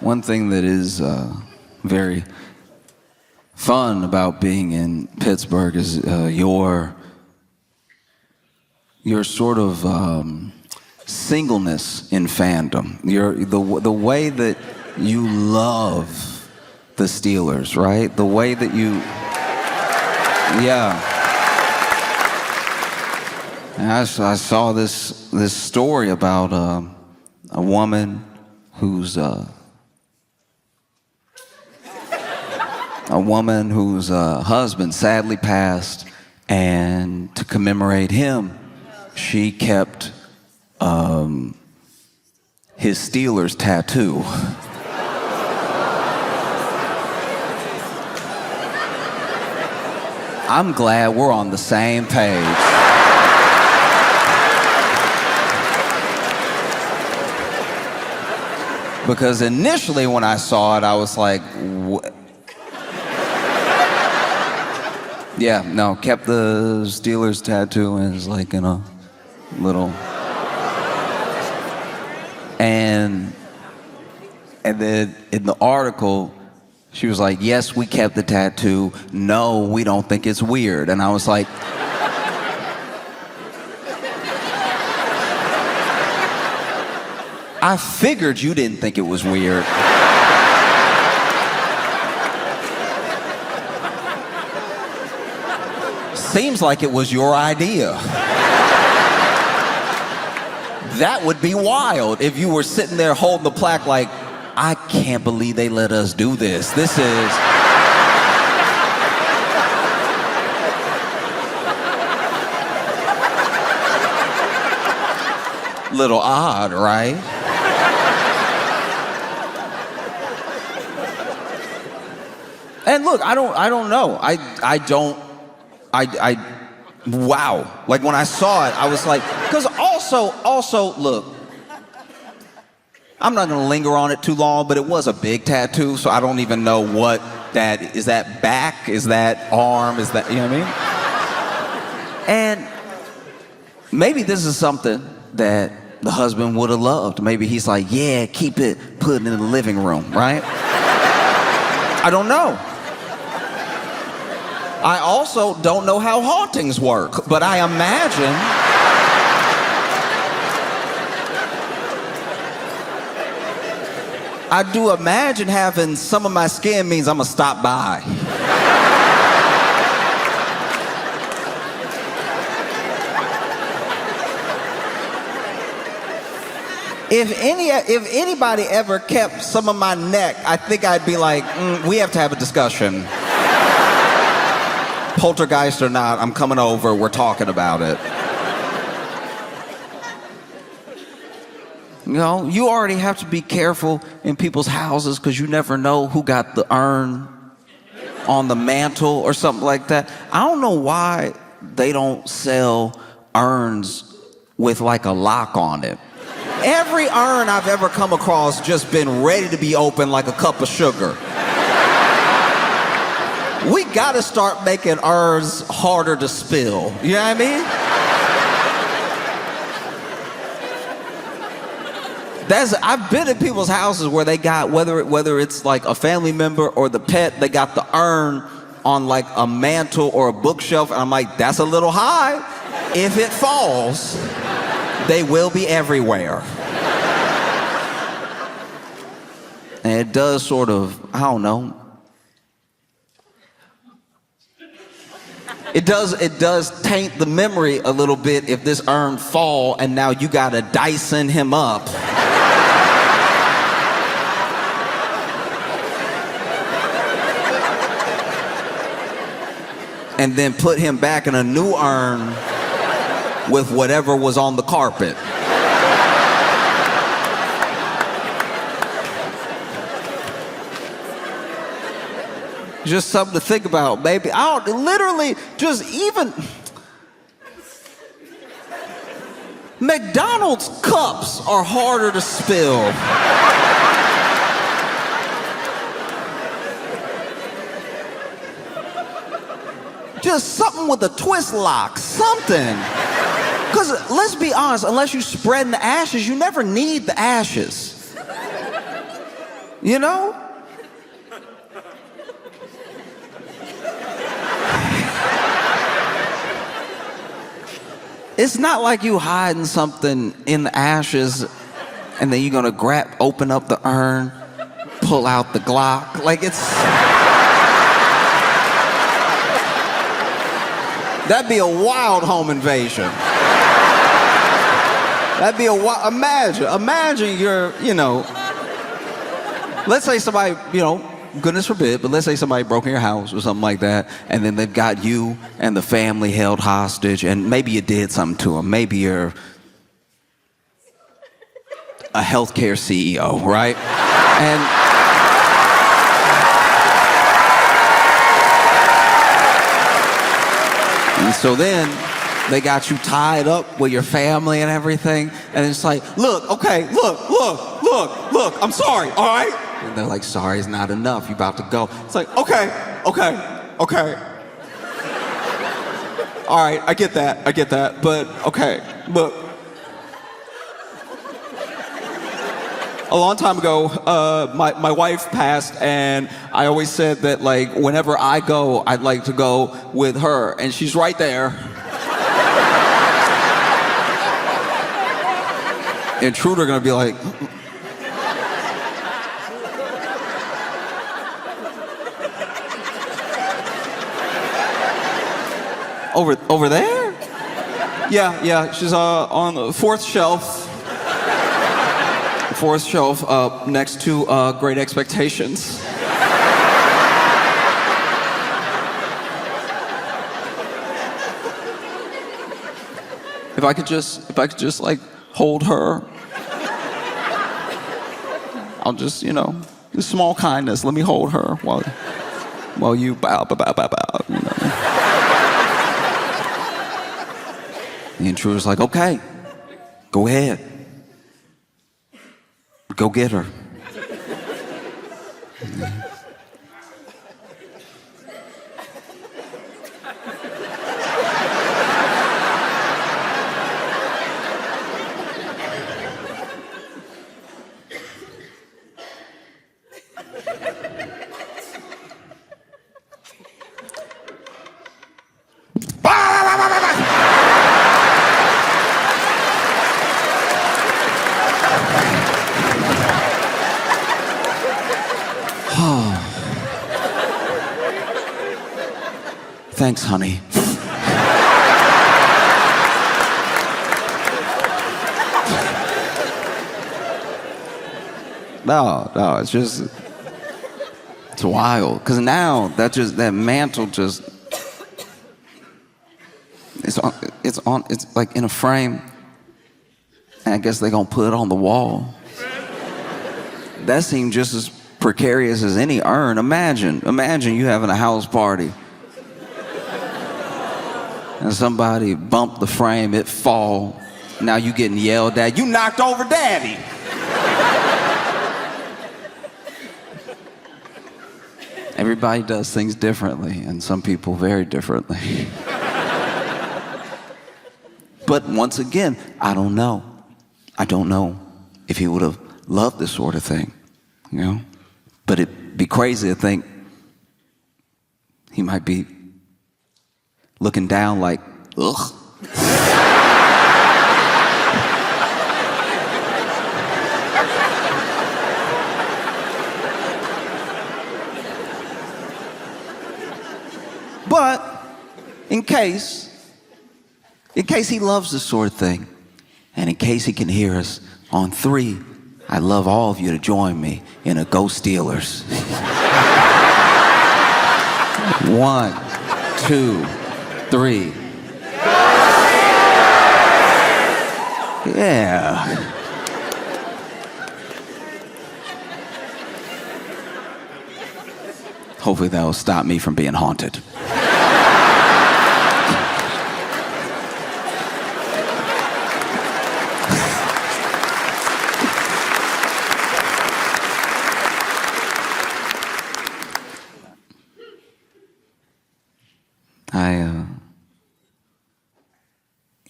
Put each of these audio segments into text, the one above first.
One thing that is very fun about being in Pittsburgh is your sort of singleness in fandom. The way that you love the Steelers, right? The way that you, yeah. And I saw this story about a woman whose husband sadly passed, and to commemorate him, she kept his Steelers tattoo. I'm glad we're on the same page. Because initially when I saw it, I was like, what? Yeah, no, kept the Steelers tattoo and it's like in a little. And then in the article, she was like, yes, we kept the tattoo. No, we don't think it's weird. And I was like, I figured you didn't think it was weird. Seems like it was your idea. That would be wild if you were sitting there holding the plaque like, I can't believe they let us do this. This is... little odd, right? And look, I don't know. Wow. Like when I saw it, I was like, because also, look, I'm not gonna linger on it too long, but it was a big tattoo, so I don't even know what that is. That back? Is that arm? Is that, you know what I mean? And maybe this is something that the husband would have loved. Maybe he's like, yeah, keep it, put it in the living room, right? I don't know. I also don't know how hauntings work, but I imagine I do imagine having some of my skin means I'm gonna stop by. If anybody ever kept some of my neck, I think I'd be like, we have to have a discussion. Poltergeist or not, I'm coming over, we're talking about it. You know, you already have to be careful in people's houses because you never know who got the urn on the mantle or something like that. I don't know why they don't sell urns with like a lock on it. Every urn I've ever come across just been ready to be opened like a cup of sugar. We gotta start making urns harder to spill. You know what I mean? I've been in people's houses where they got, whether it's like a family member or the pet, they got the urn on like a mantle or a bookshelf, and I'm like, that's a little high. If it falls, they will be everywhere. And it does sort of, I don't know. It does taint the memory a little bit if this urn fall and now you gotta Dyson him up. And then put him back in a new urn with whatever was on the carpet. Just something to think about, baby. Literally, just even McDonald's cups are harder to spill. Just something with a twist lock, something. Because let's be honest, unless you spread in the ashes, you never need the ashes. You You know? It's not like you hiding something in the ashes and then you're gonna open up the urn, pull out the Glock. Like that'd be a wild home invasion. That'd be imagine you're, let's say somebody, goodness forbid, but let's say somebody broke in your house or something like that, and then they've got you and the family held hostage, and maybe you did something to them. Maybe you're a healthcare CEO, right? And so then they got you tied up with your family and everything, and it's like, look, I'm sorry, all right? And they're like, sorry is not enough, you about to go. It's like, okay. All right, I get that, but okay, look. A long time ago, my wife passed, and I always said that, like, whenever I go, I'd like to go with her, and she's right there. Intruder gonna be like, over there? Yeah, she's on the fourth shelf. Fourth shelf next to Great Expectations. If I could just like hold her, I'll just, small kindness. Let me hold her while you bow. The intruder's like, okay, go ahead. Go get her. Thanks, honey. No, it's wild. Because now that mantle it's like in a frame. And I guess they're gonna put it on the wall. That seemed just as precarious as any urn. Imagine you having a house party. And somebody bumped the frame, it fall. Now you getting yelled at. You knocked over daddy. Everybody does things differently, and some people very differently. But once again, I don't know. I don't know if he would have loved this sort of thing, But it'd be crazy to think he might be looking down like, ugh. But in case he loves this sort of thing, and in case he can hear us on 3, I'd love all of you to join me in a Go Steelers. 1, 2, 3. Yeah. Hopefully that will stop me from being haunted.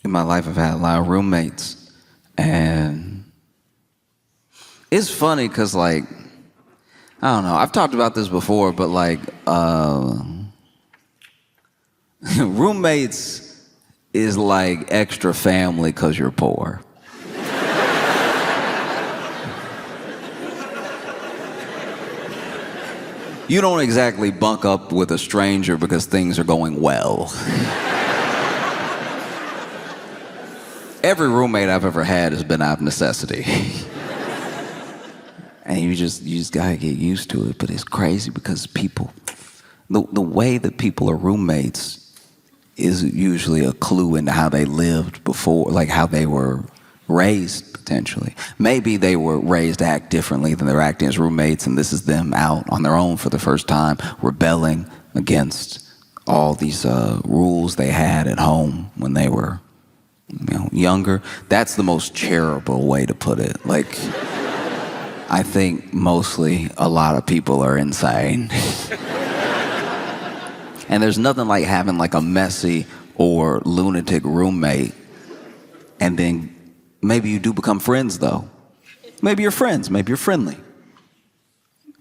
In my life, I've had a lot of roommates, and it's funny because, like, I don't know. I've talked about this before, but like, roommates is like extra family because you're poor. You don't exactly bunk up with a stranger because things are going well. Every roommate I've ever had has been out of necessity. And you just gotta get used to it. But it's crazy because people, the way that people are roommates is usually a clue into how they lived before, like how they were raised potentially. Maybe they were raised to act differently than they're acting as roommates, and this is them out on their own for the first time, rebelling against all these rules they had at home when they were, younger. That's the most charitable way to put it. Like, I think mostly a lot of people are insane. And there's nothing like having like a messy or lunatic roommate, and then maybe you do become friends though. Maybe you're friends, maybe you're friendly.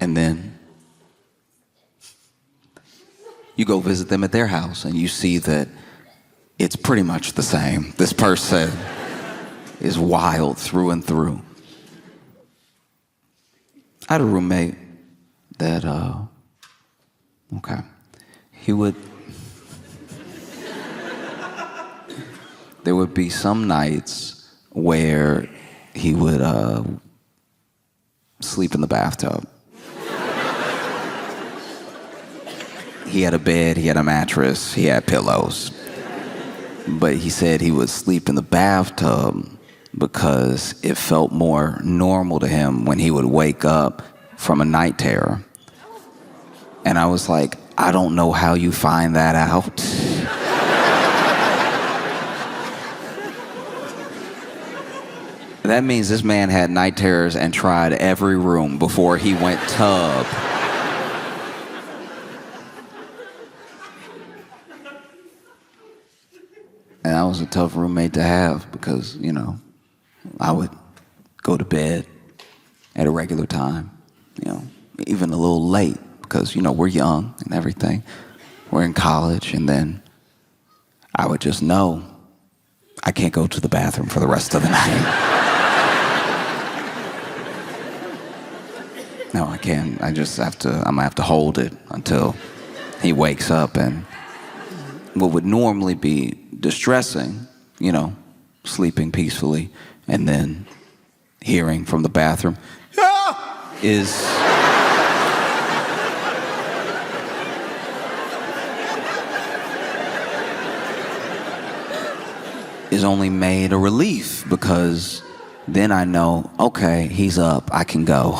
And then you go visit them at their house and you see that it's pretty much the same. This person is wild through and through. I had a roommate that, there would be some nights where he would sleep in the bathtub. He had a bed, he had a mattress, he had pillows. But he said he would sleep in the bathtub because it felt more normal to him when he would wake up from a night terror. And I was like, I don't know how you find that out. That means this man had night terrors and tried every room before he went tub. And that was a tough roommate to have because, I would go to bed at a regular time, even a little late because, we're young and everything. We're in college, and then I would just know I can't go to the bathroom for the rest of the night. No, I can't. I'm gonna have to hold it until he wakes up. And what would normally be distressing, sleeping peacefully, and then hearing from the bathroom, is only made a relief, because then I know, okay, he's up, I can go.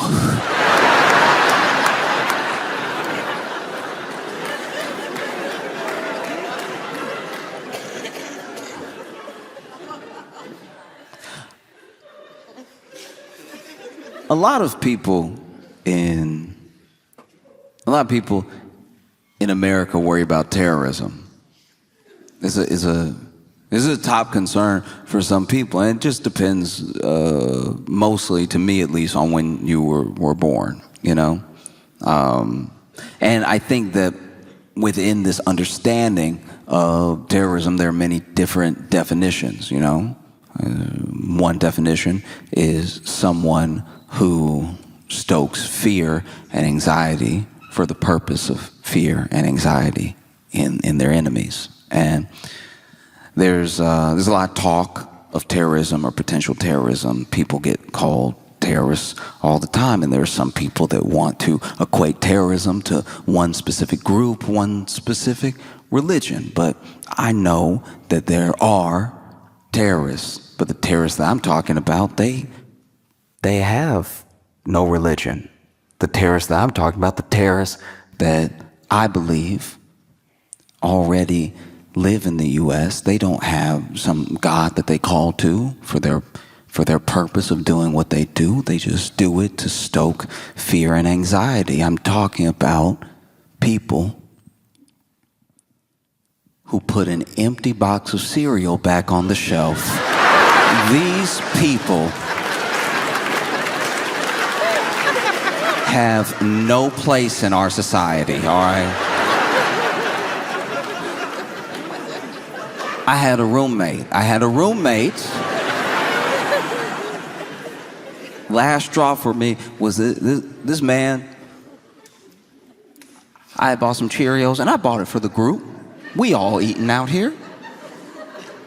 A lot of people in America worry about terrorism. This is a top concern for some people, and it just depends, mostly, to me at least, on when you were born, And I think that within this understanding of terrorism, there are many different definitions, One definition is someone who stokes fear and anxiety for the purpose of fear and anxiety in their enemies. And there's a lot of talk of terrorism or potential terrorism. People get called terrorists all the time, and there are some people that want to equate terrorism to one specific group, one specific religion. But I know that there are terrorists, but the terrorists that I'm talking about, they have no religion. The terrorists that I'm talking about, the terrorists that I believe already live in the U.S., they don't have some God that they call to for their purpose of doing what they do. They just do it to stoke fear and anxiety. I'm talking about people who put an empty box of cereal back on the shelf. These people have no place in our society, all right? I had a roommate. Last straw for me was this man. I had bought some Cheerios, and I bought it for the group. We all eating out here.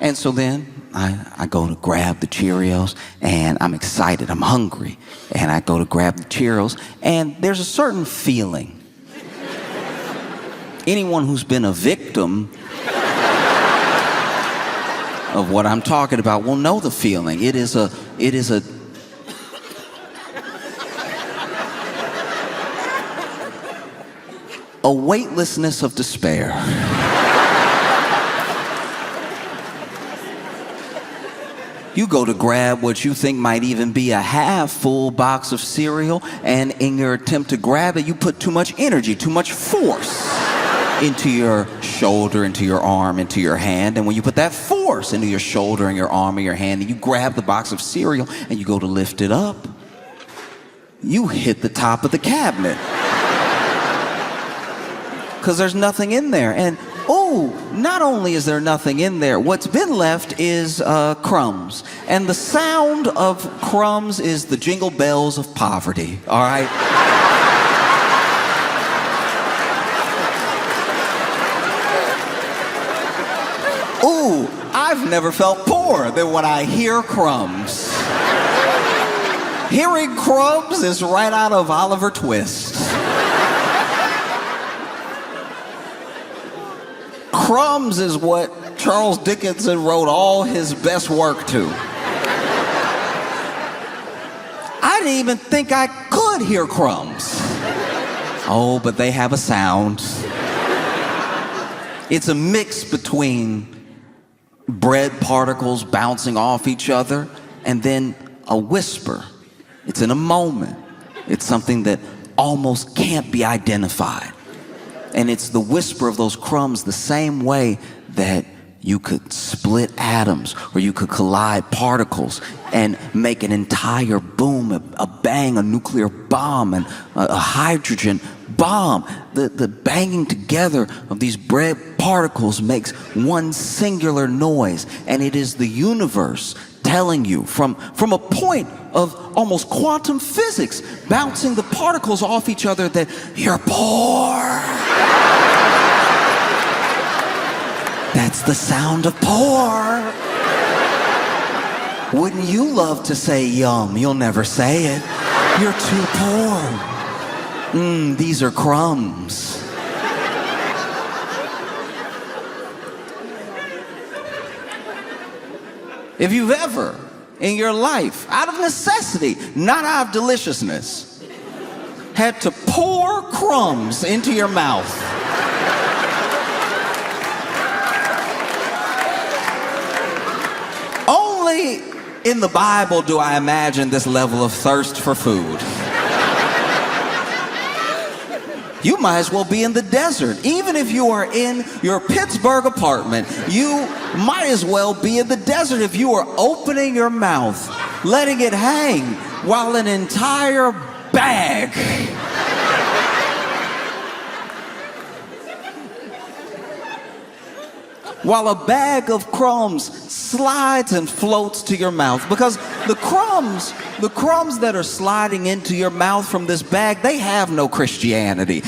And so then I go to grab the Cheerios, and I'm excited, I'm hungry. And I go to grab the Cheerios, and there's a certain feeling. Anyone who's been a victim of what I'm talking about will know the feeling. It is a weightlessness of despair. You go to grab what you think might even be a half-full box of cereal, and in your attempt to grab it, you put too much energy, too much force into your shoulder, into your arm, into your hand. And when you put that force into your shoulder and your arm and your hand, and you grab the box of cereal and you go to lift it up, you hit the top of the cabinet. Because there's nothing in there. And not only is there nothing in there, what's been left is crumbs. And the sound of crumbs is the jingle bells of poverty, all right? I've never felt poorer than when I hear crumbs. Hearing crumbs is right out of Oliver Twist. Crumbs is what Charles Dickinson wrote all his best work to. I didn't even think I could hear crumbs. Oh, but they have a sound. It's a mix between bread particles bouncing off each other and then a whisper. It's in a moment. It's something that almost can't be identified. And it's the whisper of those crumbs, the same way that you could split atoms or you could collide particles and make an entire boom, a bang, a nuclear bomb, and a hydrogen bomb. The banging together of these bread particles makes one singular noise, and it is the universe telling you from a point of almost quantum physics, bouncing the particles off each other, that you're poor. That's the sound of poor. Wouldn't you love to say yum? You'll never say it. You're too poor. These are crumbs. If you've ever, in your life, out of necessity, not out of deliciousness, had to pour crumbs into your mouth, only in the Bible do I imagine this level of thirst for food. You might as well be in the desert. Even if you are in your Pittsburgh apartment, you might as well be in the desert if you are opening your mouth, letting it hang, while an entire bag of crumbs slides and floats to your mouth. Because the crumbs that are sliding into your mouth from this bag, they have no Christianity.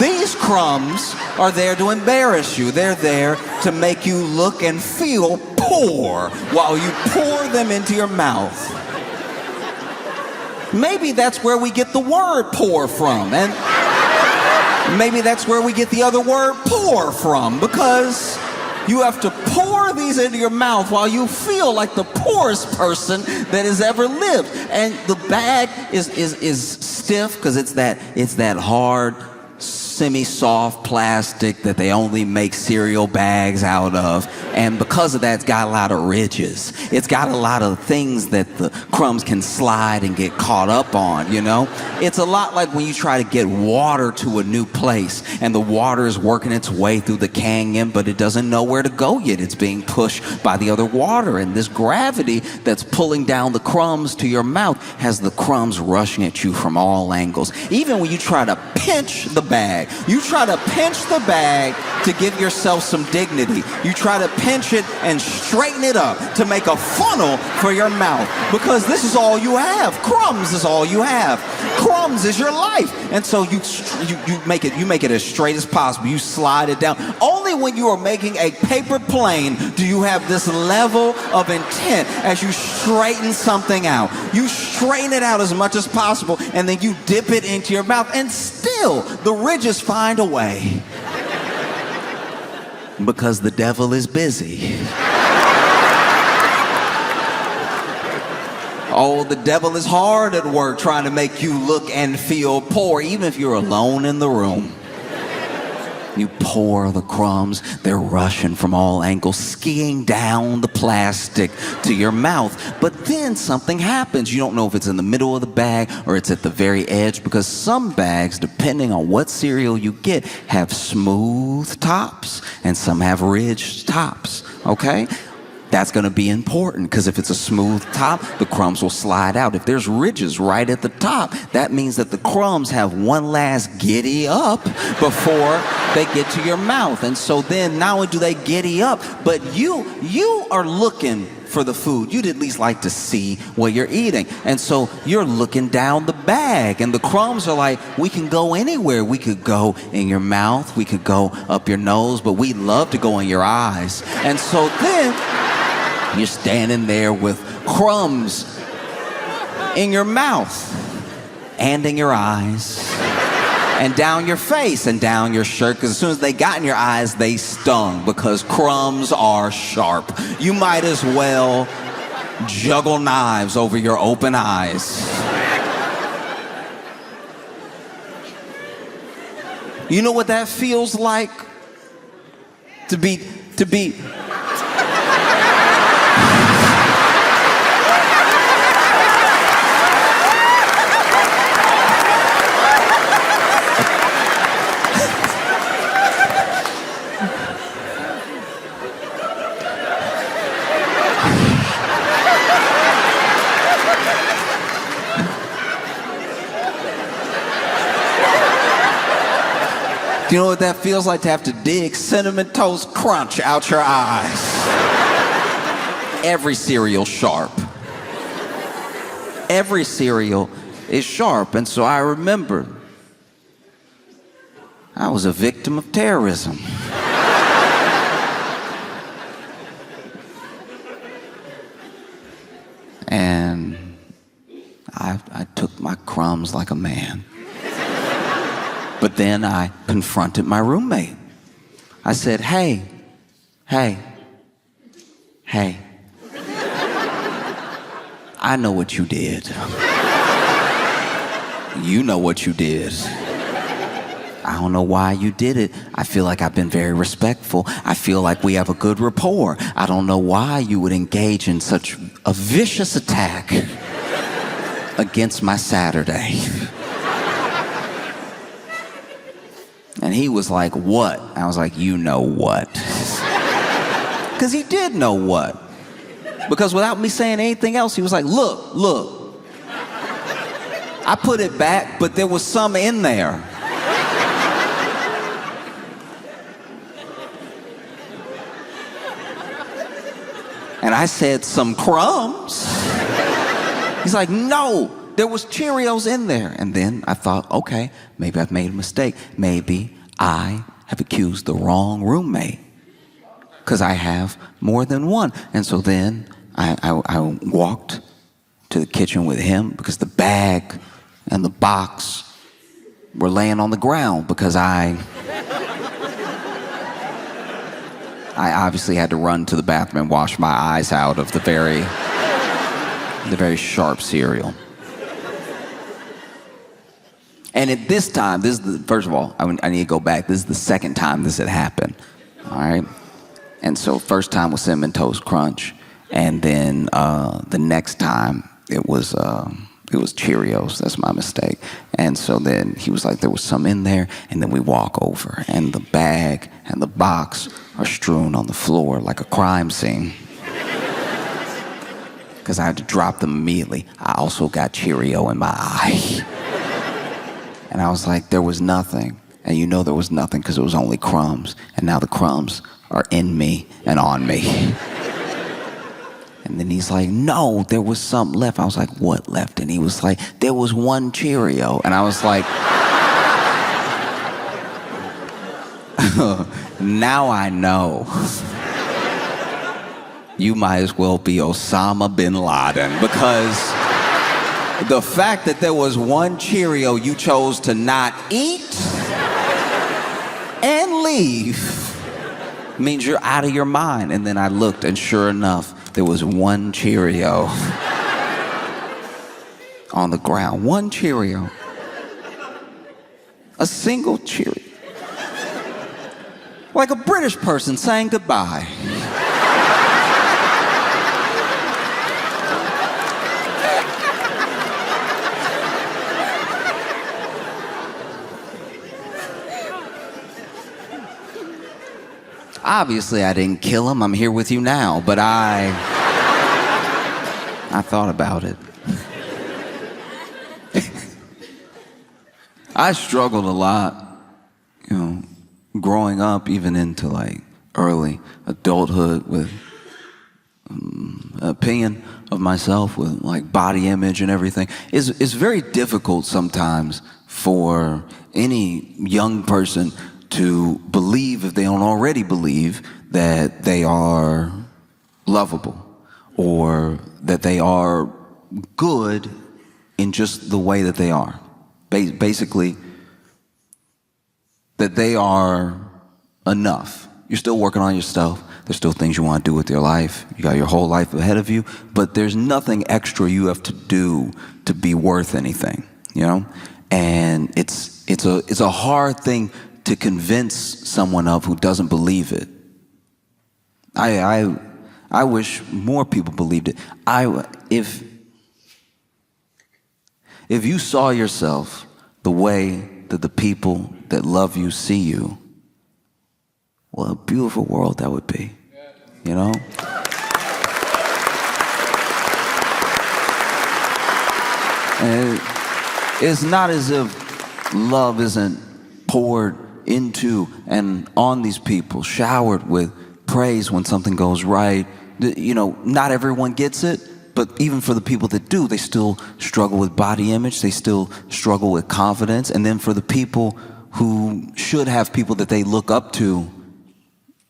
These crumbs are there to embarrass you. They're there to make you look and feel poor while you pour them into your mouth. Maybe that's where we get the word poor from, and maybe that's where we get the other word poor from, because you have to pour these into your mouth while you feel like the poorest person that has ever lived. And the bag is stiff because it's that hard, semi-soft plastic that they only make cereal bags out of. And because of that, it's got a lot of ridges. it's got a lot of things that the crumbs can slide and get caught up on, you know? It's a lot like when you try to get water to a new place and the water is working its way through the canyon, but it doesn't know where to go yet. It's being pushed by the other water, and this gravity that's pulling down the crumbs to your mouth has the crumbs rushing at you from all angles. Even when you try to pinch the bag, to give yourself some dignity. You try to pinch it and straighten it up to make a funnel for your mouth, because this is all you have. Crumbs is all you have. Crumbs is your life. And so you make it as straight as possible. You slide it down. Only when you are making a paper plane do you have this level of intent as you straighten something out. You straighten it out as much as possible, and then you dip it into your mouth, and still the ridges find a way. Because the devil is busy. Oh, the devil is hard at work trying to make you look and feel poor, even if you're alone in the room. You pour the crumbs, they're rushing from all angles, skiing down the plastic to your mouth. But then something happens. You don't know if it's in the middle of the bag or it's at the very edge, because some bags, depending on what cereal you get, have smooth tops and some have ridged tops, okay? That's going to be important, because if it's a smooth top, the crumbs will slide out. If there's ridges right at the top, that means that the crumbs have one last giddy up before they get to your mouth. And so then not only do they giddy up, but you are looking for the food. You'd at least like to see what you're eating. And so you're looking down the bag, and the crumbs are like, we can go anywhere. We could go in your mouth, we could go up your nose, but we love to go in your eyes. And so then you're standing there with crumbs in your mouth and in your eyes and down your face and down your shirt, because as soon as they got in your eyes, they stung, because crumbs are sharp. You might as well juggle knives over your open eyes. You know what that feels like? To be You know what that feels like, to have to dig Cinnamon Toast Crunch out your eyes? Every cereal sharp. Every cereal is sharp. And so I remember I was a victim of terrorism. And I took my crumbs like a man. But then I confronted my roommate. I said, hey. I know what you did. You know what you did. I don't know why you did it. I feel like I've been very respectful. I feel like we have a good rapport. I don't know why you would engage in such a vicious attack against my Saturday. And he was like, what? I was like, you know what? Because he did know what. Because without me saying anything else, he was like, look. I put it back, but there was some in there. And I said, some crumbs? He's like, no. There was Cheerios in there. And then I thought, okay, maybe I've made a mistake. Maybe I have accused the wrong roommate, because I have more than one. And so then I walked to the kitchen with him, because the bag and the box were laying on the ground, because I obviously had to run to the bathroom and wash my eyes out of the very sharp cereal. And at this time, first of all, I need to go back. This is the second time this had happened, all right? And so first time was Cinnamon Toast Crunch, And then the next time it was Cheerios. That's my mistake. And so then he was like, there was some in there. And then we walk over, and the bag and the box are strewn on the floor like a crime scene. Because I had to drop them immediately. I also got Cheerio in my eye. And I was like, there was nothing. And you know there was nothing because it was only crumbs. And now the crumbs are in me and on me. And then he's like, no, there was something left. I was like, what left? And he was like, there was one Cheerio. And I was like, now I know. You might as well be Osama bin Laden, because the fact that there was one Cheerio you chose to not eat and leave means you're out of your mind. And then I looked, and sure enough, there was one Cheerio on the ground. One Cheerio. A single Cheerio. Like a British person saying goodbye. Obviously, I didn't kill him. I'm here with you now, but I thought about it. I struggled a lot, growing up, even into like early adulthood, with opinion of myself, with like body image and everything. It's very difficult sometimes for any young person to believe, if they don't already believe, that they are lovable or that they are good in just the way that they are. Basically, that they are enough. You're still working on yourself. There's still things you want to do with your life. You got your whole life ahead of you, but there's nothing extra you have to do to be worth anything, And it's a hard thing to convince someone of who doesn't believe it. I wish more people believed it. If you saw yourself the way that the people that love you see you, what a beautiful world that would be, And it's not as if love isn't poured into and on these people, showered with praise when something goes right. Not everyone gets it, but even for the people that do, they still struggle with body image, they still struggle with confidence. And then for the people who should have people that they look up to,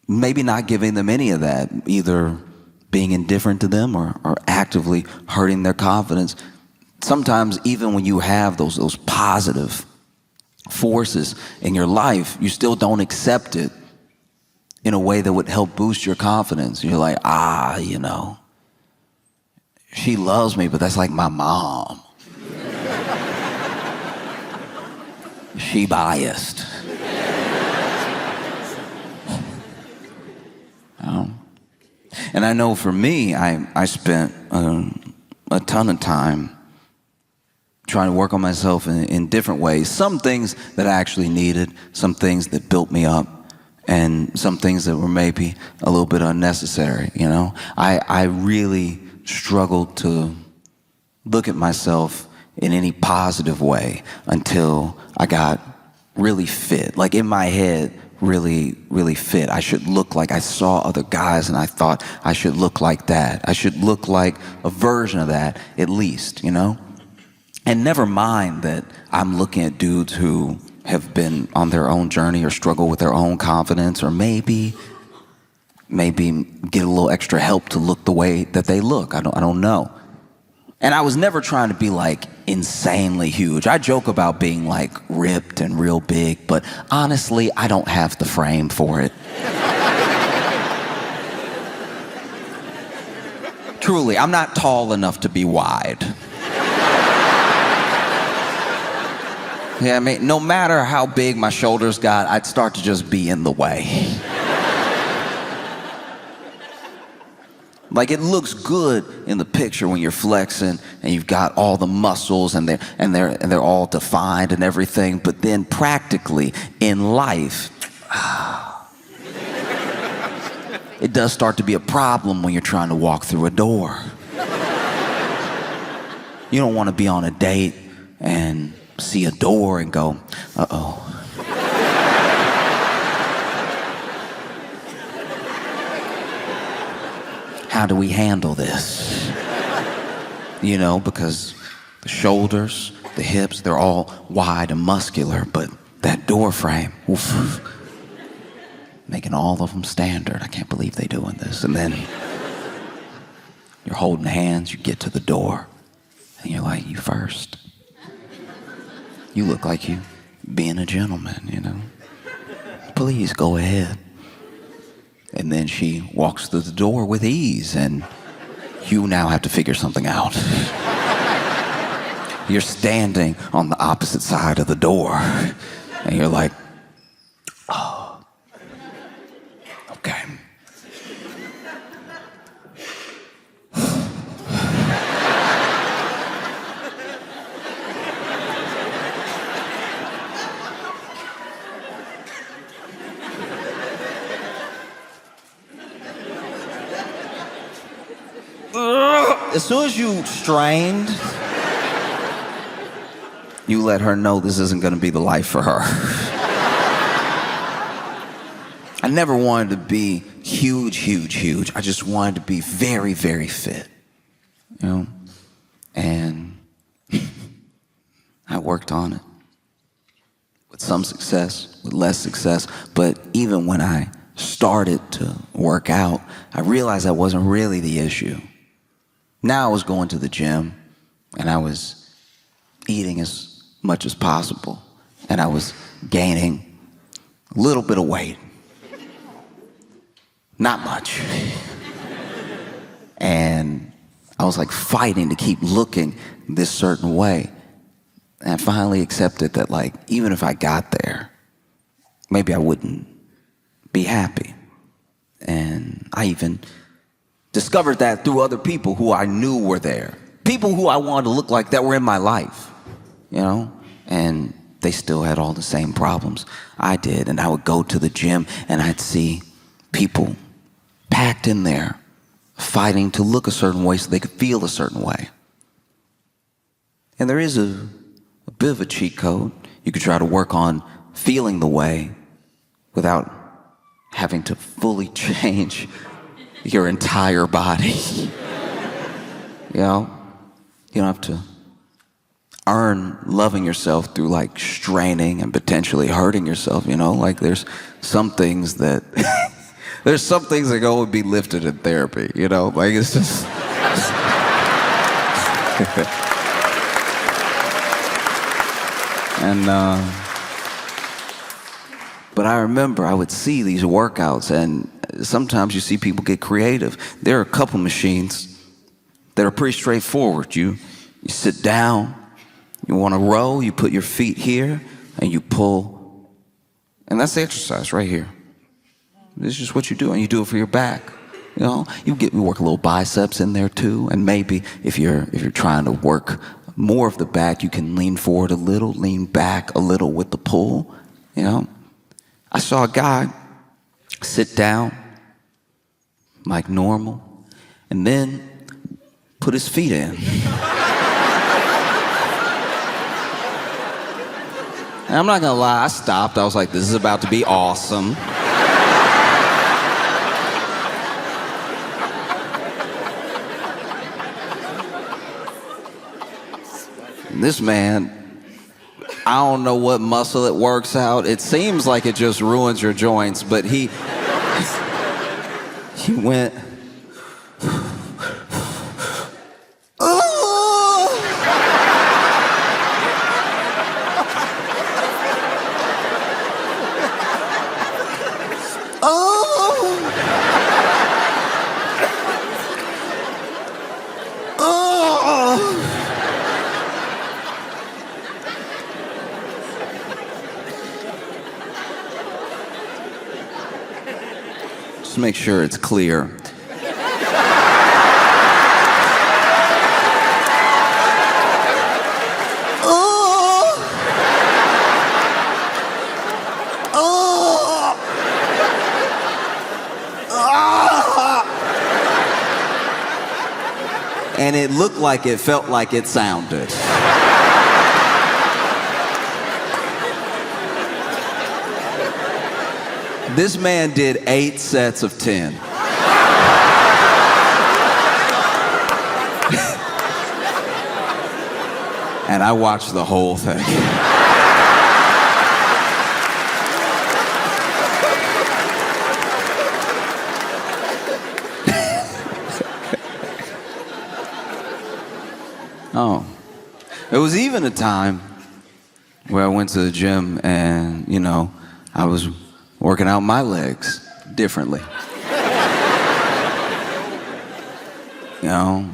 maybe not giving them any of that, either being indifferent to them or actively hurting their confidence. Sometimes even when you have those positive forces in your life, you still don't accept it in a way that would help boost your confidence. You're like, she loves me, but that's like my mom. She biased. And I know for me, I spent a ton of time trying to work on myself in different ways. Some things that I actually needed, some things that built me up, and some things that were maybe a little bit unnecessary, I really struggled to look at myself in any positive way until I got really fit. Like in my head, really, really fit. I should look like I saw other guys and I thought I should look like that. I should look like a version of that, at least, And never mind that I'm looking at dudes who have been on their own journey or struggle with their own confidence, or maybe get a little extra help to look the way that they look. I don't know. And I was never trying to be like insanely huge. I joke about being like ripped and real big, but honestly, I don't have the frame for it. Truly, I'm not tall enough to be wide. Yeah, no matter how big my shoulders got, I'd start to just be in the way. Like it looks good in the picture when you're flexing and you've got all the muscles and they're all defined and everything, but then practically in life, it does start to be a problem when you're trying to walk through a door. You don't want to be on a date and see a door and go, uh-oh. How do we handle this? You know, because the shoulders, the hips, they're all wide and muscular, but that door frame, oof, making all of them standard. I can't believe they're doing this. And then you're holding hands, you get to the door, and you're like, you first. You look like you being a gentleman, you know. Please go ahead. And then she walks through the door with ease, and you now have to figure something out. You're standing on the opposite side of the door, and you're like, oh, okay. As soon as you strained, you let her know this isn't going to be the life for her. I never wanted to be huge. I just wanted to be very, very fit, you know? And I worked on it with some success, with less success. But even when I started to work out, I realized that wasn't really the issue. Now I was going to the gym, and I was eating as much as possible, and I was gaining a little bit of weight. Not much. And I was like fighting to keep looking this certain way. And I finally accepted that, like, even if I got there, maybe I wouldn't be happy. And I even discovered that through other people who I knew were there. People who I wanted to look like that were in my life, you know? And they still had all the same problems I did. And I would go to the gym and I'd see people packed in there fighting to look a certain way so they could feel a certain way. And there is a bit of a cheat code. You could try to work on feeling the way without having to fully change your entire body. You know, you don't have to earn loving yourself through like straining and potentially hurting yourself, you know? Like there's some things that there's some things that go and be lifted in therapy, you know? Like it's just and but I remember I would see these workouts, and sometimes you see people get creative. There are a couple machines that are pretty straightforward. You sit down, you want to row, you put your feet here, and you pull. And that's the exercise right here. This is just what you do, and you do it for your back. You know, you work a little biceps in there too, and maybe if you're trying to work more of the back, you can lean forward a little, lean back a little with the pull, you know. I saw a guy sit down like normal and then put his feet in. And I'm not gonna lie, I stopped. I was like, this is about to be awesome. And this man, I don't know what muscle it works out. It seems like it just ruins your joints, but he went, oh! Oh! Oh! Just make sure it's clear. and it looked like it felt like it sounded. This man did 8 sets of 10. And I watched the whole thing. Oh, there was even a time where I went to the gym and, I was working out my legs differently. I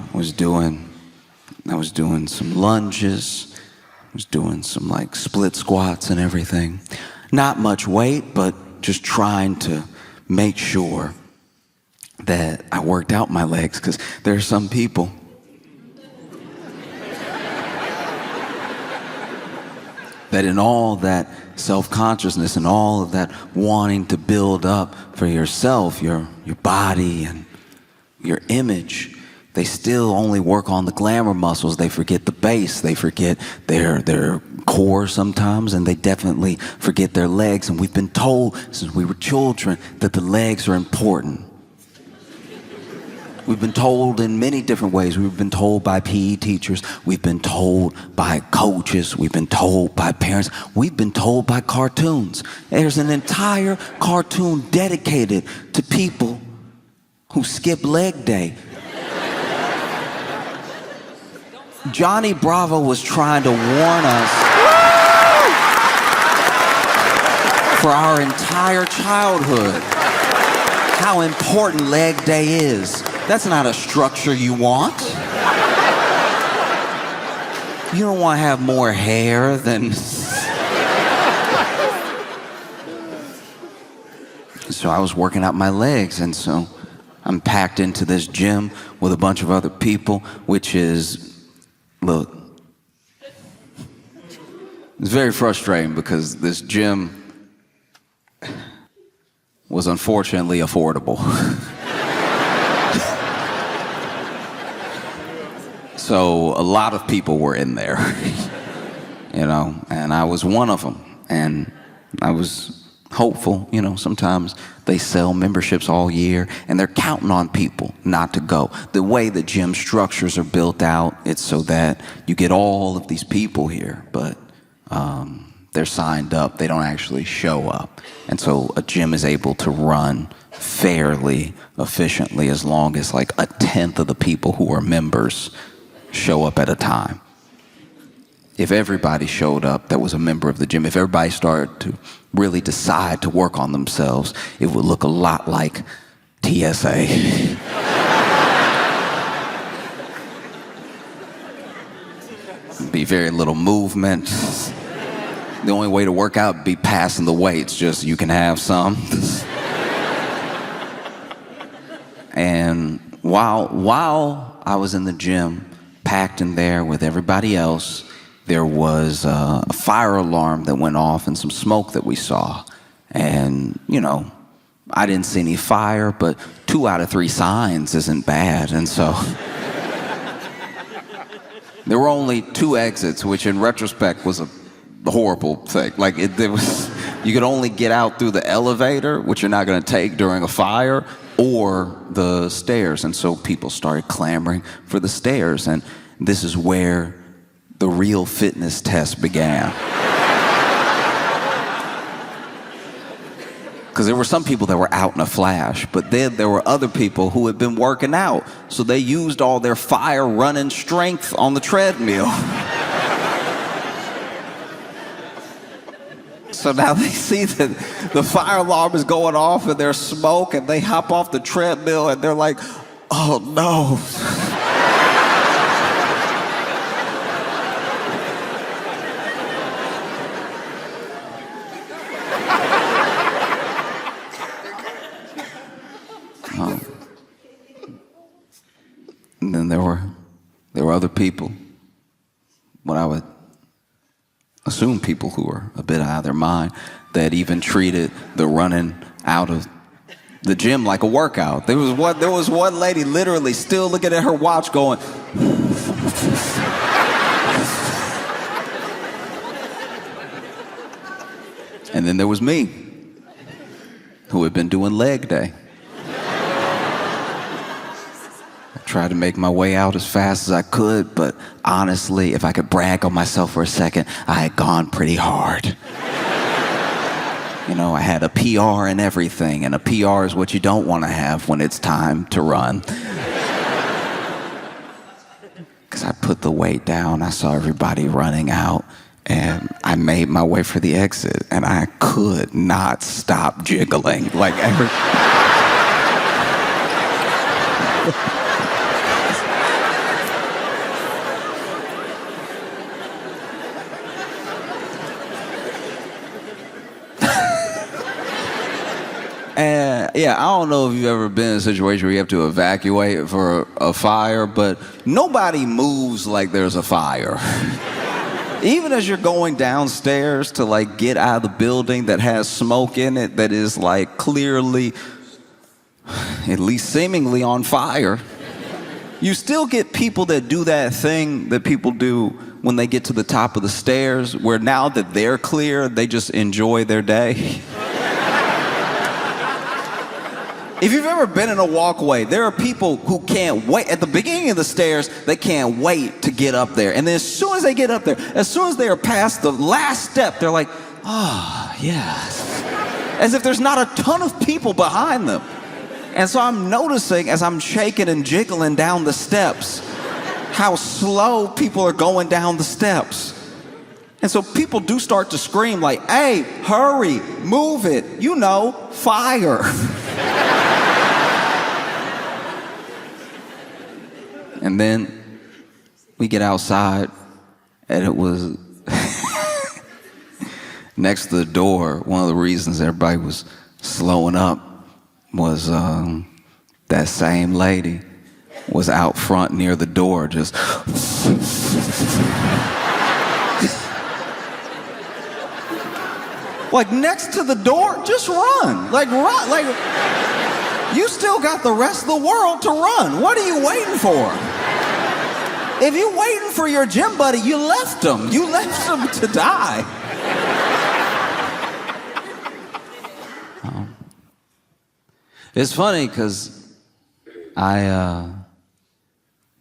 was doing some lunges, I was doing some like split squats and everything. Not much weight, but just trying to make sure that I worked out my legs, because there are some people that in all that self-consciousness and all of that wanting to build up for yourself, your body and your image, they still only work on the glamour muscles. They forget the base. They forget their core sometimes, and they definitely forget their legs. And we've been told since we were children that the legs are important. We've been told in many different ways. We've been told by PE teachers. We've been told by coaches. We've been told by parents. We've been told by cartoons. There's an entire cartoon dedicated to people who skip leg day. Johnny Bravo was trying to warn us for our entire childhood how important leg day is. That's not a structure you want. You don't want to have more hair than... So I was working out my legs, and so I'm packed into this gym with a bunch of other people, which is, look, it's very frustrating because this gym was unfortunately affordable. So a lot of people were in there, and I was one of them. And I was hopeful, sometimes they sell memberships all year and they're counting on people not to go. The way the gym structures are built out, it's so that you get all of these people here, but they're signed up, they don't actually show up. And so a gym is able to run fairly efficiently as long as like 1/10 of the people who are members show up at a time. If everybody showed up that was a member of the gym, if everybody started to really decide to work on themselves, it would look a lot like TSA. Be very little movement. The only way to work out would be passing the weights, just you can have some. And while I was in the gym, packed in there with everybody else, there was a fire alarm that went off and some smoke that we saw. And, I didn't see any fire, but 2 out of 3 signs isn't bad. And so there were only 2 exits, which in retrospect was a horrible thing. Like you could only get out through the elevator, which you're not going to take during a fire, or the stairs. And so people started clamoring for the stairs. And this is where the real fitness test began. Because there were some people that were out in a flash, but then there were other people who had been working out. So they used all their fire running strength on the treadmill. So now they see that the fire alarm is going off and there's smoke, and they hop off the treadmill and they're like, oh no. And then there were other people, what I would assume people who were a bit out of their mind, that even treated the running out of the gym like a workout. There was one lady literally still looking at her watch going, And then there was me, who had been doing leg day. I tried to make my way out as fast as I could, but honestly, if I could brag on myself for a second, I had gone pretty hard. You know, I had a PR and everything, and a PR is what you don't want to have when it's time to run. Because I put the weight down, I saw everybody running out, and I made my way for the exit, and I could not stop jiggling. Like every... And yeah, I don't know if you've ever been in a situation where you have to evacuate for a fire, but nobody moves like there's a fire. Even as you're going downstairs to like get out of the building that has smoke in it that is like clearly, at least seemingly on fire, you still get people that do that thing that people do when they get to the top of the stairs, where now that they're clear, they just enjoy their day. If you've ever been in a walkway, there are people who can't wait. At the beginning of the stairs, they can't wait to get up there. And then as soon as they get up there, as soon as they are past the last step, they're like, oh, yes. As if there's not a ton of people behind them. And so I'm noticing as I'm shaking and jiggling down the steps, how slow people are going down the steps. And so people do start to scream like, hey, hurry, move it, you know, fire. And then we get outside, and it was next to the door. One of the reasons everybody was slowing up was that same lady was out front near the door, just like next to the door, just run, like you still got the rest of the world to run. What are you waiting for? If you're waiting for your gym buddy, you left him. You left him to die. It's funny because I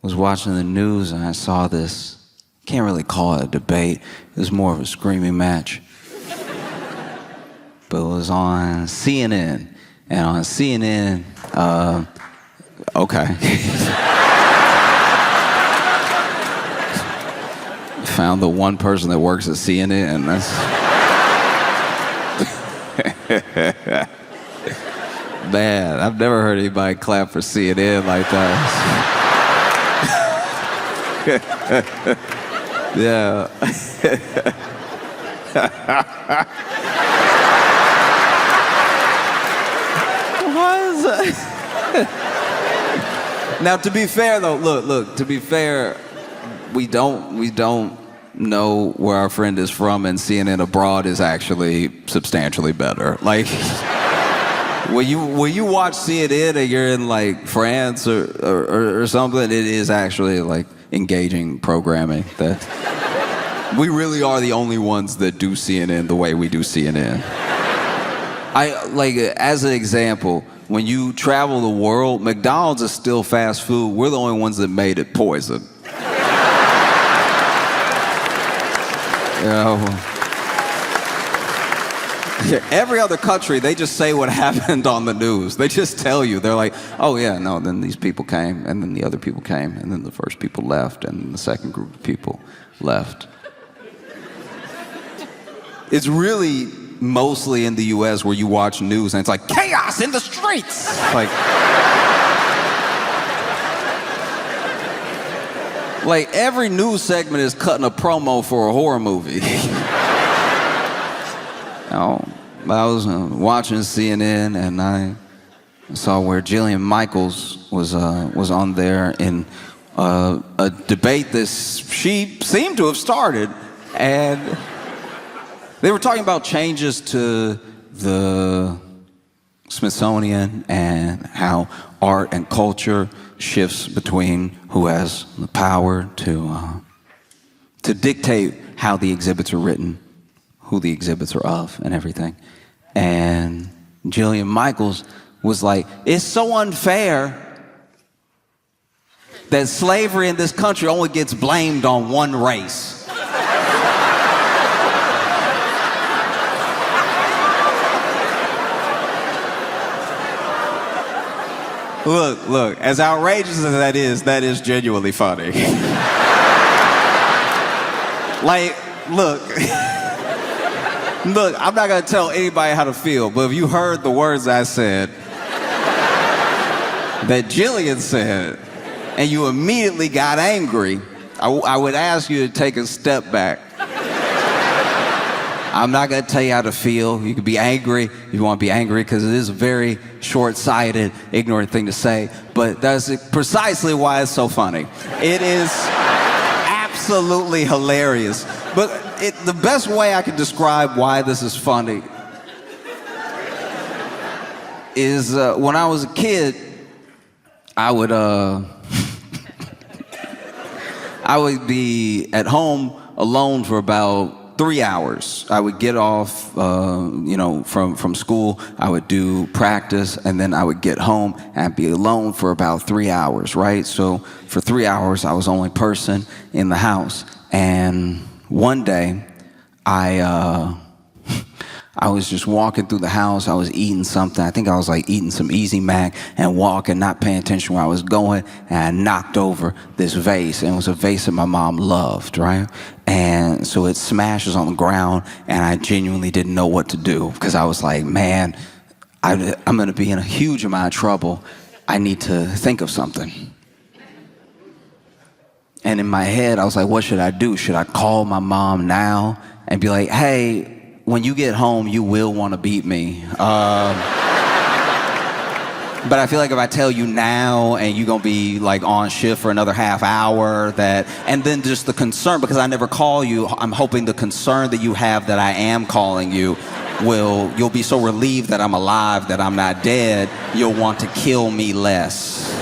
was watching the news and I saw this, can't really call it a debate, it was more of a screaming match. But it was on CNN. And on CNN, okay. Found the one person that works at CNN, and that's... Man, I've never heard anybody clap for CNN like that. Yeah. Now, to be fair, though, look. To be fair, we don't know where our friend is from, and CNN abroad is actually substantially better. Like, when you watch CNN and you're in like France or something, it is actually like engaging programming. That we really are the only ones that do CNN the way we do CNN. I like, as an example, when you travel the world, McDonald's is still fast food. We're the only ones that made it poison. You know, every other country, they just say what happened on the news. They just tell you. They're like, oh yeah, no, then these people came, and then the other people came, and then the first people left, and the second group of people left. It's really mostly in the US where you watch news and it's like, chaos in the streets! Like every news segment is cutting a promo for a horror movie. I was watching CNN and I saw where Jillian Michaels was on there in a debate that she seemed to have started, and they were talking about changes to the Smithsonian and how art and culture shifts between who has the power to dictate how the exhibits are written, who the exhibits are of, and everything. And Jillian Michaels was like, it's so unfair that slavery in this country only gets blamed on one race. Look, as outrageous as that is genuinely funny. Like, look, I'm not gonna tell anybody how to feel, but if you heard the words I said, that Jillian said, and you immediately got angry, I would ask you to take a step back. I'm not gonna tell you how to feel. You can be angry if you want to be angry, because it is a very short-sighted, ignorant thing to say, but that's precisely why it's so funny. It is absolutely hilarious. But the best way I can describe why this is funny is when I was a kid, I would I would be at home alone for about 3 hours. I would get off, from school. I would do practice, and then I would get home and be alone for about 3 hours, right? So for 3 hours, I was the only person in the house. And one day, I was just walking through the house. I was eating something. I think I was like eating some Easy Mac and walking, not paying attention where I was going. And I knocked over this vase. And it was a vase that my mom loved, right? And so it smashes on the ground. And I genuinely didn't know what to do, because I was like, man, I'm going to be in a huge amount of trouble. I need to think of something. And in my head, I was like, what should I do? Should I call my mom now and be like, hey, when you get home, you will want to beat me. But I feel like if I tell you now and you're going to be like on shift for another half hour, and then just the concern, because I never call you, I'm hoping the concern that you have that I am calling you you'll be so relieved that I'm alive, that I'm not dead, you'll want to kill me less.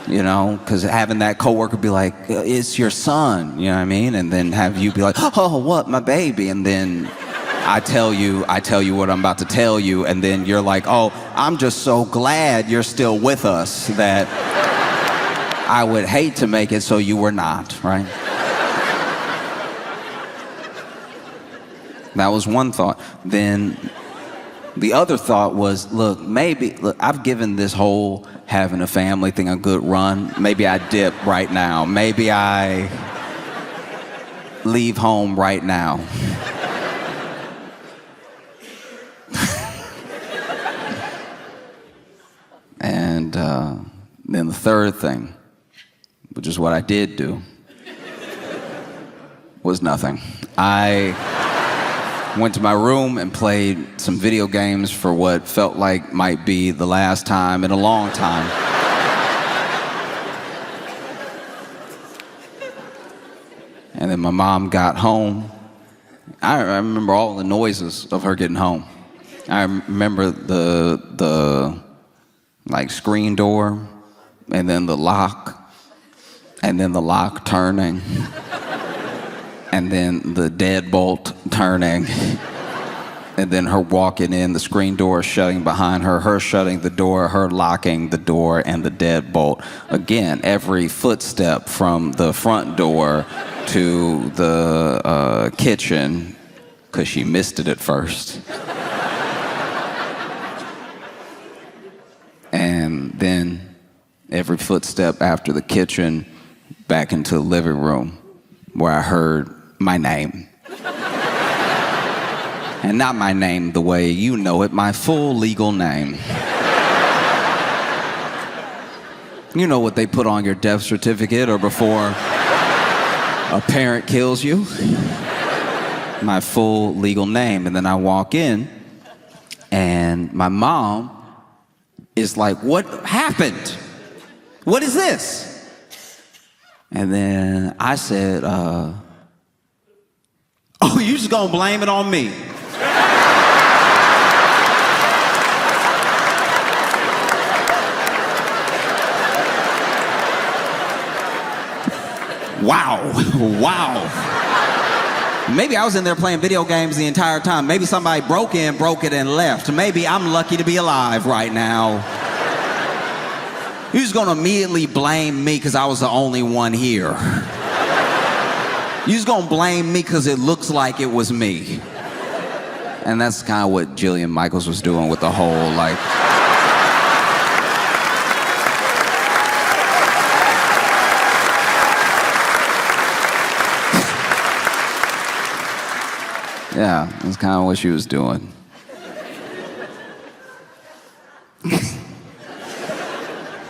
You know, because having that coworker be like, it's your son, you know what I mean? And then have you be like, oh, what, my baby? And then I tell you what I'm about to tell you, and then you're like, oh, I'm just so glad you're still with us that I would hate to make it so you were not, right? That was one thought. Then the other thought was, look, I've given this whole having a family thing a good run. Maybe I dip right now. Maybe I leave home right now. And then the third thing, which is what I did do, was nothing. I went to my room and played some video games for what felt like might be the last time in a long time. And then my mom got home. I remember all the noises of her getting home. I remember the like screen door, and then the lock, and then the lock turning, and then the deadbolt turning, and then her walking in, the screen door shutting behind her, her shutting the door, her locking the door, and the deadbolt. Again, every footstep from the front door to the kitchen, because she missed it at first. And then every footstep after the kitchen back into the living room, where I heard my name. And not my name the way you know it, my full legal name. You know what they put on your death certificate or before a parent kills you? My full legal name. And then I walk in, and my mom is like, what happened? What is this? And then I said, oh, you just gonna blame it on me? wow, wow. Maybe I was in there playing video games the entire time. Maybe somebody broke it, and left. Maybe I'm lucky to be alive right now. You're just gonna immediately blame me because I was the only one here. You're just gonna blame me because it looks like it was me. And that's kind of what Jillian Michaels was doing with the whole, like... Yeah, that's kind of what she was doing.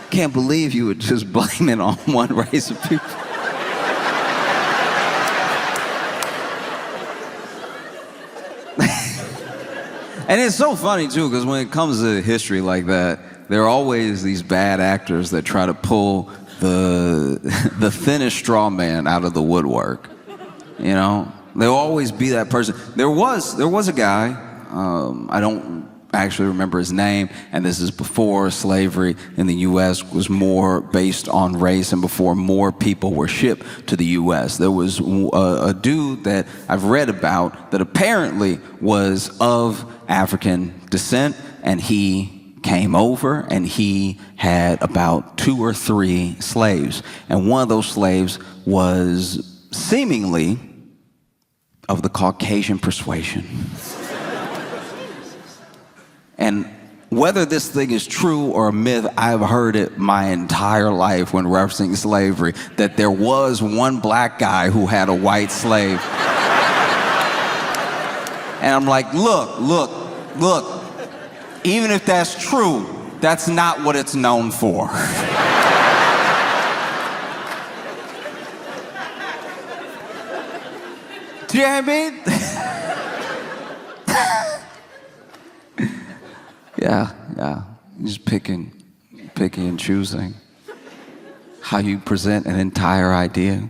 Can't believe you would just blame it on one race of people. And it's so funny, too, because when it comes to history like that, there are always these bad actors that try to pull the thinnest straw man out of the woodwork. You know? There'll always be that person. There was a guy, I don't actually remember his name, and this is before slavery in the U.S. was more based on race and before more people were shipped to the U.S. There was a dude that I've read about that apparently was of African descent, and he came over and he had about 2 or 3 slaves. And one of those slaves was seemingly of the Caucasian persuasion. And whether this thing is true or a myth, I've heard it my entire life when referencing slavery, that there was one black guy who had a white slave. And I'm like, look, even if that's true, that's not what it's known for. Do you know what I mean? Yeah. You're just picking and choosing how you present an entire idea.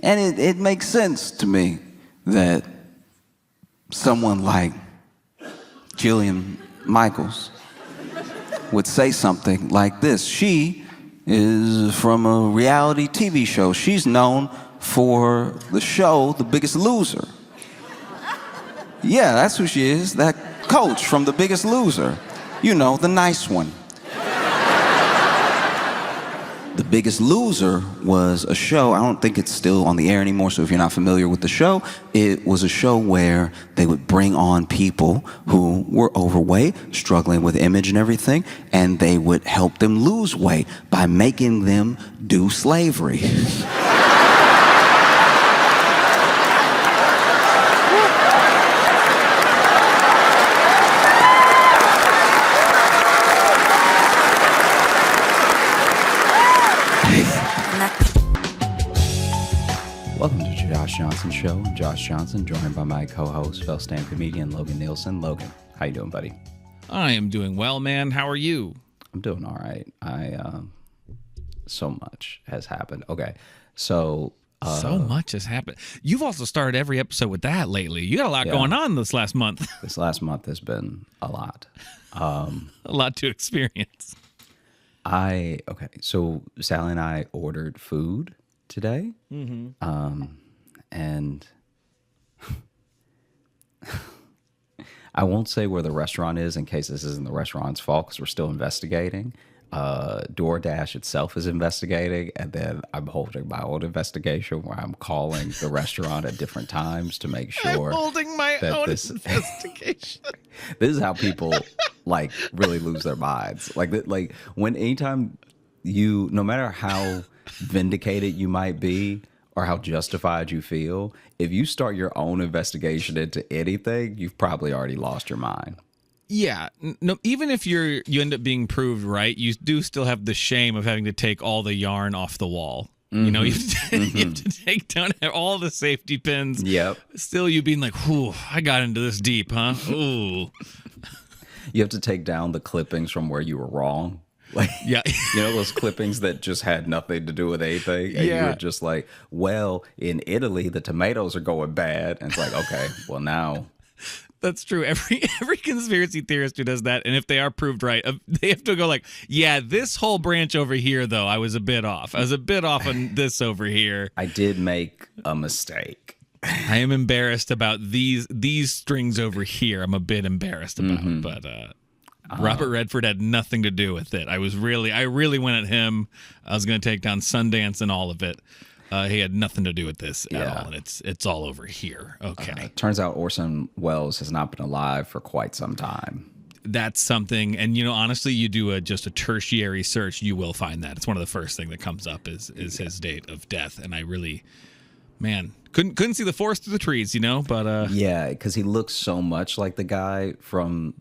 And it makes sense to me that someone like Jillian Michaels would say something like this. She is from a reality TV show. She's known for the show The Biggest Loser. Yeah, that's who she is, that coach from The Biggest Loser. You know, the nice one. The Biggest Loser was a show, I don't think it's still on the air anymore, so if you're not familiar with the show, it was a show where they would bring on people who were overweight, struggling with image and everything, and they would help them lose weight by making them do slavery. Welcome to Josh Johnson Show. I'm Josh Johnson, joined by my co-host, fellow stand comedian Logan Nielsen. Logan, how you doing, buddy? I am doing well, man. How are you? I'm doing all right. So much has happened. Okay, so much has happened. You've also started every episode with that lately. You got a lot going on this last month. This last month has been a lot. A lot to experience. So Sally and I ordered food today. Mm-hmm. And I won't say where the restaurant is in case this isn't the restaurant's fault because we're still investigating. DoorDash itself is investigating, and then I'm holding my own investigation where I'm calling the restaurant at different times to make sure. I'm holding my own investigation. This is how people like really lose their minds. Like when anytime you, no matter how vindicated you might be or how justified you feel, if you start your own investigation into anything, you've probably already lost your mind. Yeah, no. Even if you end up being proved right, you do still have the shame of having to take all the yarn off the wall. Mm-hmm. You know, you have to take down all the safety pins. Yep. Still, you being like, "Whew, I got into this deep, huh?" Ooh. You have to take down the clippings from where you were wrong. Like, yeah. You know, those clippings that just had nothing to do with anything. And you were just like, well, in Italy, the tomatoes are going bad. And it's like, okay, well, now That's true. Every conspiracy theorist who does that, and if they are proved right, they have to go like, yeah, this whole branch over here, though, I was a bit off. I was a bit off on this over here. I did make a mistake. I am embarrassed about these strings over here. I'm a bit embarrassed about, but Robert Redford had nothing to do with it. I really went at him. I was going to take down Sundance and all of it. He had nothing to do with this at all, and it's all over here. Okay. Turns out Orson Welles has not been alive for quite some time. That's something, and honestly, you do just a tertiary search, you will find that. It's one of the first thing that comes up is his date of death, and I really, man, couldn't see the forest through the trees, but yeah, because he looks so much like the guy from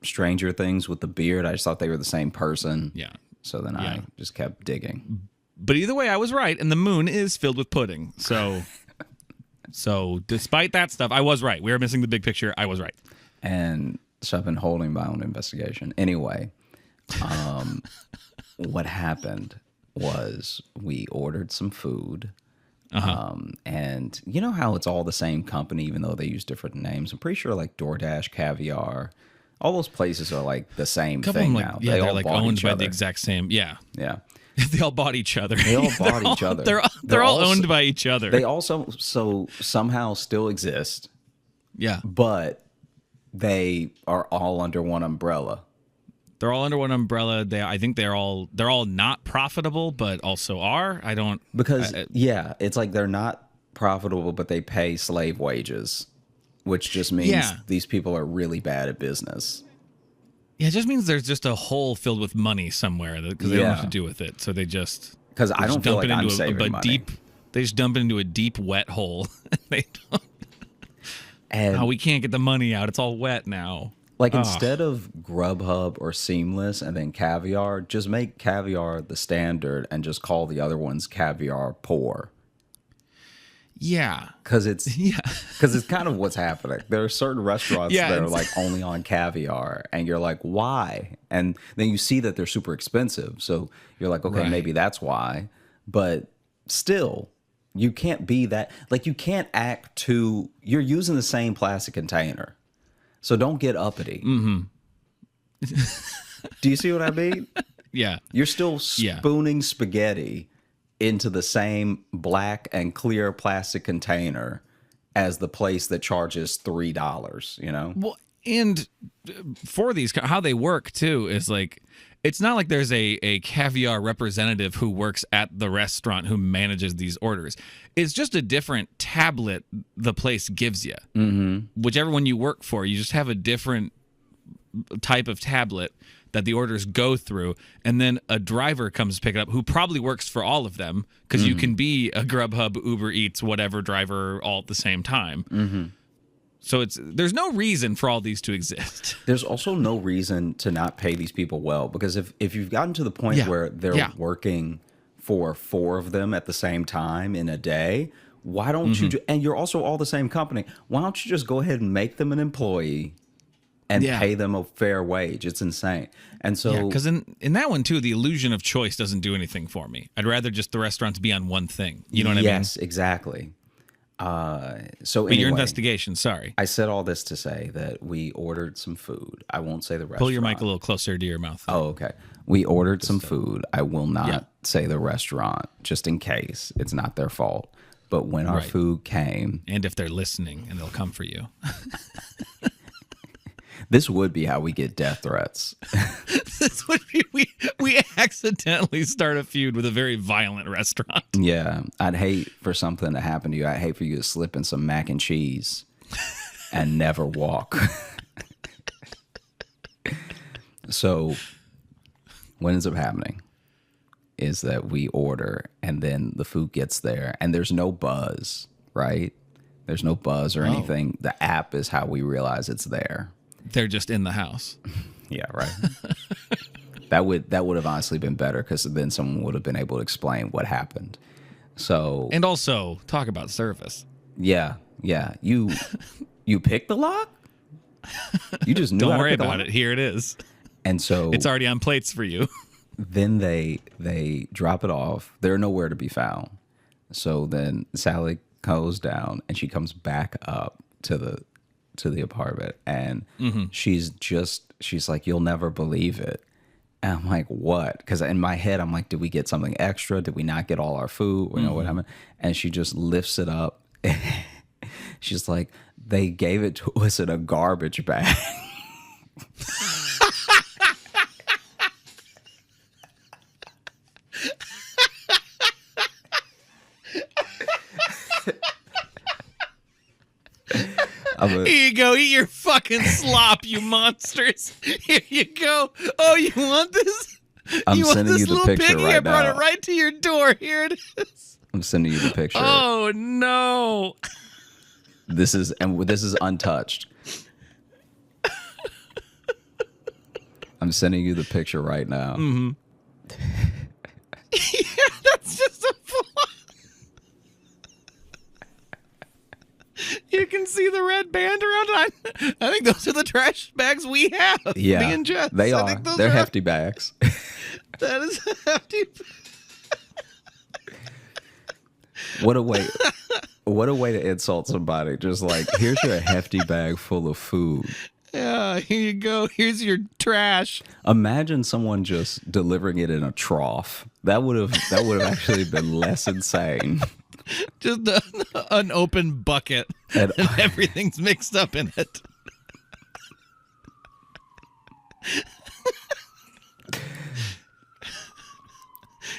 Stranger Things with the beard. I just thought they were the same person. Yeah. So then I just kept digging. But either way, I was right, and the moon is filled with pudding. So despite that stuff, I was right. We were missing the big picture. I was right. And so I've been holding my own investigation. Anyway, what happened was we ordered some food. And you know how it's all the same company, even though they use different names? I'm pretty sure like DoorDash, Caviar, all those places are like the same thing now. Yeah, they're all like bought owned each by other. the exact same. Yeah. Yeah. They all bought each other. They all bought each other. They're all owned by each other. They also somehow still exist, yeah. but they are all under one umbrella. They're all under one umbrella. I think they're all not profitable, but also are. I don't Because it's like they're not profitable, but they pay slave wages, which just means these people are really bad at business. Yeah, it just means there's just a hole filled with money somewhere because they don't know what to do with it. So they just because I don't feel like I'm saving money. They just dump it into a deep, wet hole. They don't. And we can't get the money out. It's all wet now. Like instead of Grubhub or Seamless and then Caviar, just make Caviar the standard and just call the other ones Caviar Poor. Yeah, because it's kind of what's happening. There are certain restaurants that are like only on Caviar, and you're like, why? And then you see that they're super expensive, so you're like, okay, maybe that's why. But still, you can't be that. Like, you can't act too. You're using the same plastic container, so don't get uppity. Do you see what I mean? Yeah, you're still spooning spaghetti into the same black and clear plastic container as the place that charges $3, Well, and for these, how they work too is like, it's not like there's a Caviar representative who works at the restaurant who manages these orders. It's just a different tablet the place gives you. Whichever one you work for, you just have a different type of tablet that the orders go through, and then a driver comes to pick it up who probably works for all of them, because you can be a Grubhub, Uber Eats, whatever driver all at the same time. So there's no reason for all these to exist. There's also no reason to not pay these people well, because if you've gotten to the point where they're working for 4 of them at the same time in a day, why don't you and you're also all the same company, why don't you just go ahead and make them an employee and pay them a fair wage? It's insane. And so, because in that one too, the illusion of choice doesn't do anything for me. I'd rather just the restaurants be on one thing. You know what I mean? Yes, exactly. So but anyway, your investigation, sorry. I said all this to say that we ordered some food. I won't say the restaurant. Pull your mic a little closer to your mouth. Oh, okay. We ordered some food. I will not say the restaurant, just in case. It's not their fault. But when our food came... And if they're listening, and they'll come for you. This would be how we get death threats. This would be we accidentally start a feud with a very violent restaurant. Yeah, I'd hate for something to happen to you. I'd hate for you to slip in some mac and cheese and never walk. So what ends up happening is that we order, and then the food gets there, and there's no buzz, right? There's no buzz or anything. The app is how we realize it's there. They're just in the house. Yeah, right. That would have honestly been better, because then someone would have been able to explain what happened. So, and also talk about service. Yeah. You picked the lock? You just knew. Don't worry about it. Here it is. And so it's already on plates for you. Then they drop it off. They're nowhere to be found. So then Sally goes down, and she comes back up to to the apartment, and she's like, you'll never believe it. And I'm like, what? Because in my head, I'm like, did we get something extra? Did we not get all our food? You know what happened? And she just lifts it up. She's like, they gave it to us in a garbage bag. Here you go, eat your fucking slop, you monsters. Here you go. Oh, you want this? I'm you want sending this you the little picture piggy? right I brought now. it right to your door. Here it is. I'm sending you the picture. Oh no. This is untouched. I'm sending you the picture right now. Yeah, that's just a fly. You can see the red band around it. I think those are the trash bags we have. Yeah, Me and Jess. they I are. think those They're are hefty bags. That is a hefty. What a way! What a way to insult somebody. Just like, here's your hefty bag full of food. Yeah, here you go. Here's your trash. Imagine someone just delivering it in a trough. That would have actually been less insane. Just an open bucket, And- and everything's mixed up in it.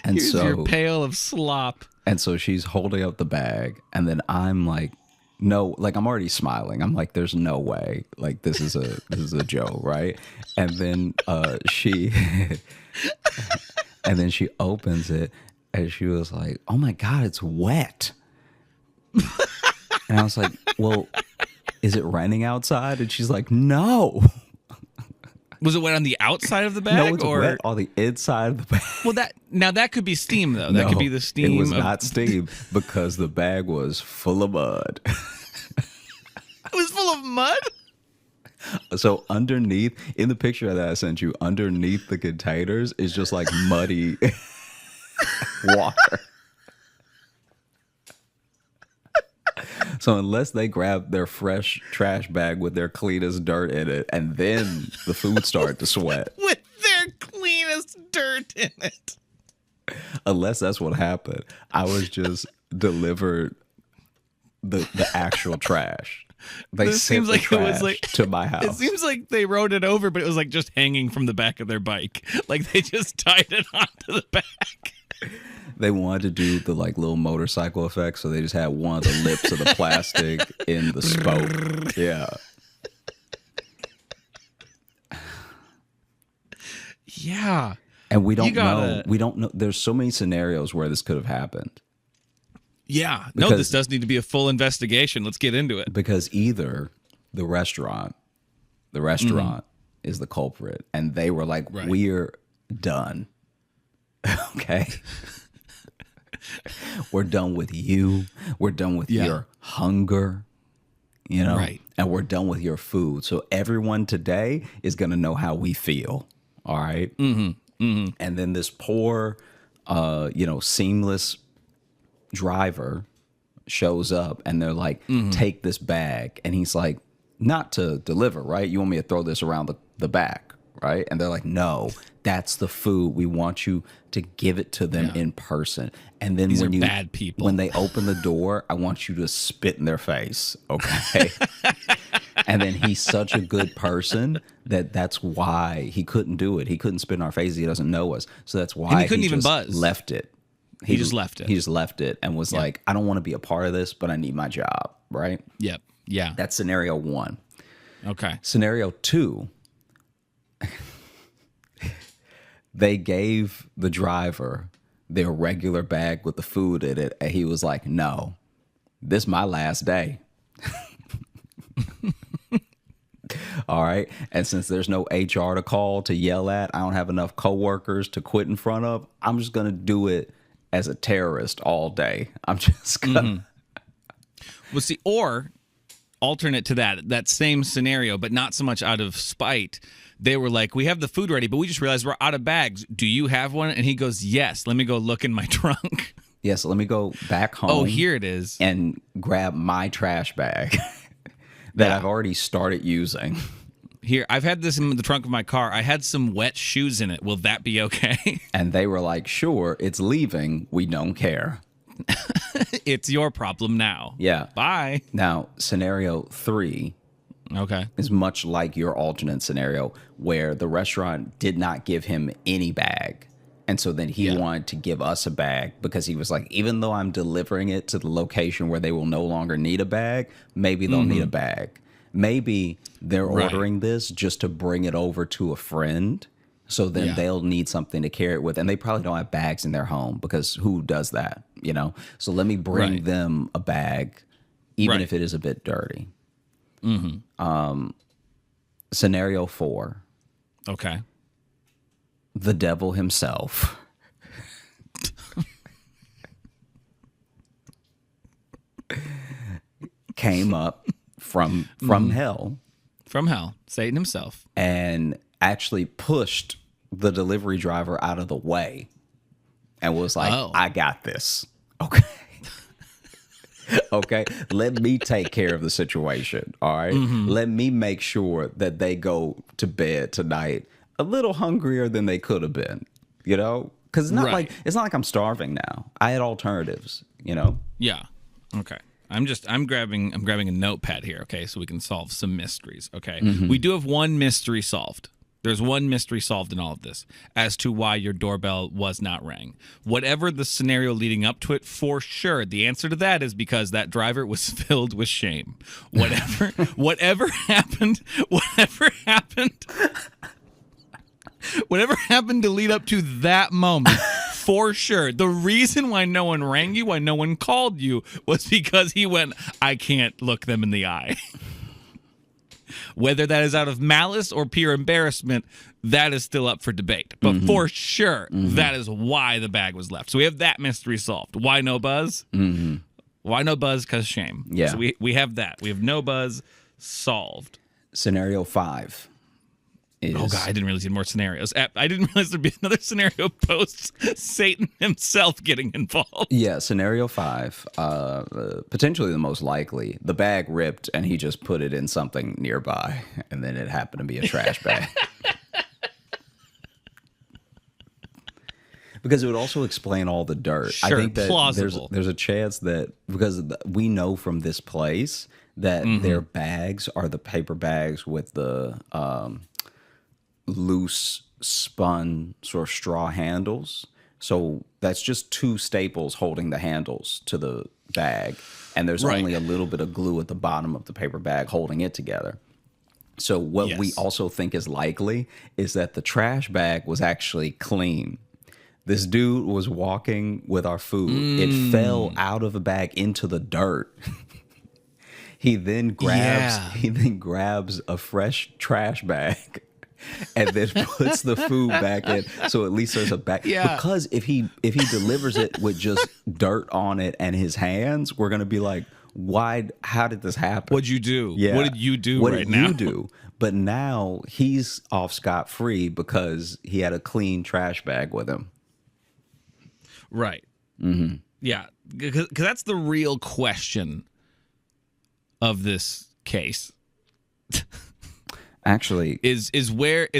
And Here's so your pail of slop. And so she's holding up the bag, and then I'm like, no, like I'm already smiling. I'm like, there's no way. Like this is a joke, right? And then she and then she opens it and she was like, oh my God, it's wet. And I was like, well, is it raining outside? And she's like, no. Was it wet on the outside of the bag, No, it's or wet on the inside of the bag. well, that could be steam though. That No, could be the steam. It was of, not steam because the bag was full of mud. It was full of mud. So underneath, in the picture that I sent you, underneath the containers is just like muddy water. So unless they grab their fresh trash bag with their cleanest dirt in it, and then the food started to sweat, With their cleanest dirt in it. unless that's what happened, I was just delivered the actual trash. They This sent seems the like it was trash like to my house. It seems like they wrote it over, but it was like just hanging from the back of their bike. Like they just tied it onto the back. They wanted to do the like little motorcycle effect, so they just had one of the lips of the plastic in the spoke. Yeah. Yeah. And we You don't gotta- know. We don't know. There's so many scenarios where this could have happened. Yeah. No, Because- this does need to be a full investigation. Let's get into it. Because either the restaurant is the culprit, and they were like, Right. we're done. Okay. We're done with you. We're done with Yeah. your hunger. You know? Right. And we're done with your food. So everyone today is going to know how we feel. All right? And then this poor, seamless driver shows up, and they're like, take this bag. And he's like, not to deliver, right? You want me to throw this around the back, right? And they're like, no, that's the food. We want you to give it to them in person. And then These when are bad people. when they open the door, I want you to spit in their face, okay? And then he's such a good person that's why he couldn't do it. He couldn't spit in our face. He doesn't know us. So that's why And he couldn't even just buzz. left it. He just left it. He just left it and was like, I don't want to be a part of this, but I need my job, right? Yep. Yeah. That's scenario one. Okay. Scenario two, they gave the driver their regular bag with the food in it, and he was like, no, this is my last day. All right. And since there's no HR to call to yell at, I don't have enough coworkers to quit in front of, I'm just going to do it as a terrorist all day. I'm just going to. Well, see, or alternate to that same scenario, but not so much out of spite. They were like, we have the food ready, but we just realized we're out of bags. Do you have one? And he goes, yes. Let me go look in my trunk. Yes, let me go back home. Oh, here it is. And grab my trash bag that I've already started using. Here, I've had this in the trunk of my car. I had some wet shoes in it. Will that be okay? And they were like, sure, it's leaving. We don't care. It's your problem now. Yeah. Bye. Now, scenario 3 is much like your alternate scenario where the restaurant did not give him any bag. And so then he wanted to give us a bag because he was like, even though I'm delivering it to the location where they will no longer need a bag, maybe they'll need a bag. Maybe they're ordering this just to bring it over to a friend. So then they'll need something to carry it with. And they probably don't have bags in their home because who does that, you know? So let me bring them a bag, even if it is a bit dirty. Scenario 4. Okay. The devil himself came up from hell. From hell. Satan himself. And actually pushed the delivery driver out of the way and was like, I got this. Okay. Okay. Let me take care of the situation. All right. Let me make sure that they go to bed tonight a little hungrier than they could have been, you know? Because it's not like I'm starving now. I had alternatives, you know? Yeah. Okay. I'm grabbing a notepad here, okay, so we can solve some mysteries. Okay. We do have one mystery solved. There's one mystery solved in all of this as to why your doorbell was not rang. Whatever the scenario leading up to it, for sure, the answer to that is because that driver was filled with shame. Whatever happened to lead up to that moment, for sure. The reason why no one rang you, why no one called you, was because he went, I can't look them in the eye. Whether that is out of malice or pure embarrassment, that is still up for debate. But for sure, that is why the bag was left. So we have that mystery solved. Why no buzz? Why no buzz? Because shame. Yeah. So we have that. We have no buzz solved. Scenario 5 is... Oh, God, I didn't realize you had more scenarios. I didn't realize there'd be another scenario post Satan himself getting involved. Yeah, scenario 5, potentially the most likely. The bag ripped and he just put it in something nearby, and then it happened to be a trash bag. Because it would also explain all the dirt. Sure, I think that plausible. there's a chance that, because we know from this place that their bags are the paper bags with the... loose spun sort of straw handles. So that's just 2 staples holding the handles to the bag. And there's only a little bit of glue at the bottom of the paper bag holding it together. So what we also think is likely is that the trash bag was actually clean. This dude was walking with our food. It fell out of the bag into the dirt. He then grabs a fresh trash bag and then puts the food back in, so at least there's a bag. Yeah. Because if he delivers it with just dirt on it and his hands, we're gonna be like, why? How did this happen? What'd you do? Yeah. What did you do what right did now? you do? But now he's off scot-free because he had a clean trash bag with him. Right. Yeah, because that's the real question of this case. Actually, is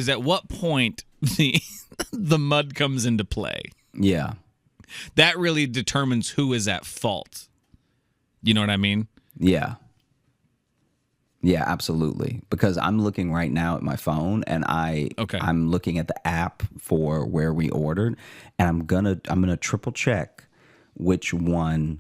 at what point the mud comes into play. Yeah. That really determines who is at fault. You know what I mean? Yeah. Yeah, absolutely. Because I'm looking right now at my phone and I'm looking at the app for where we ordered, and I'm gonna triple check which one.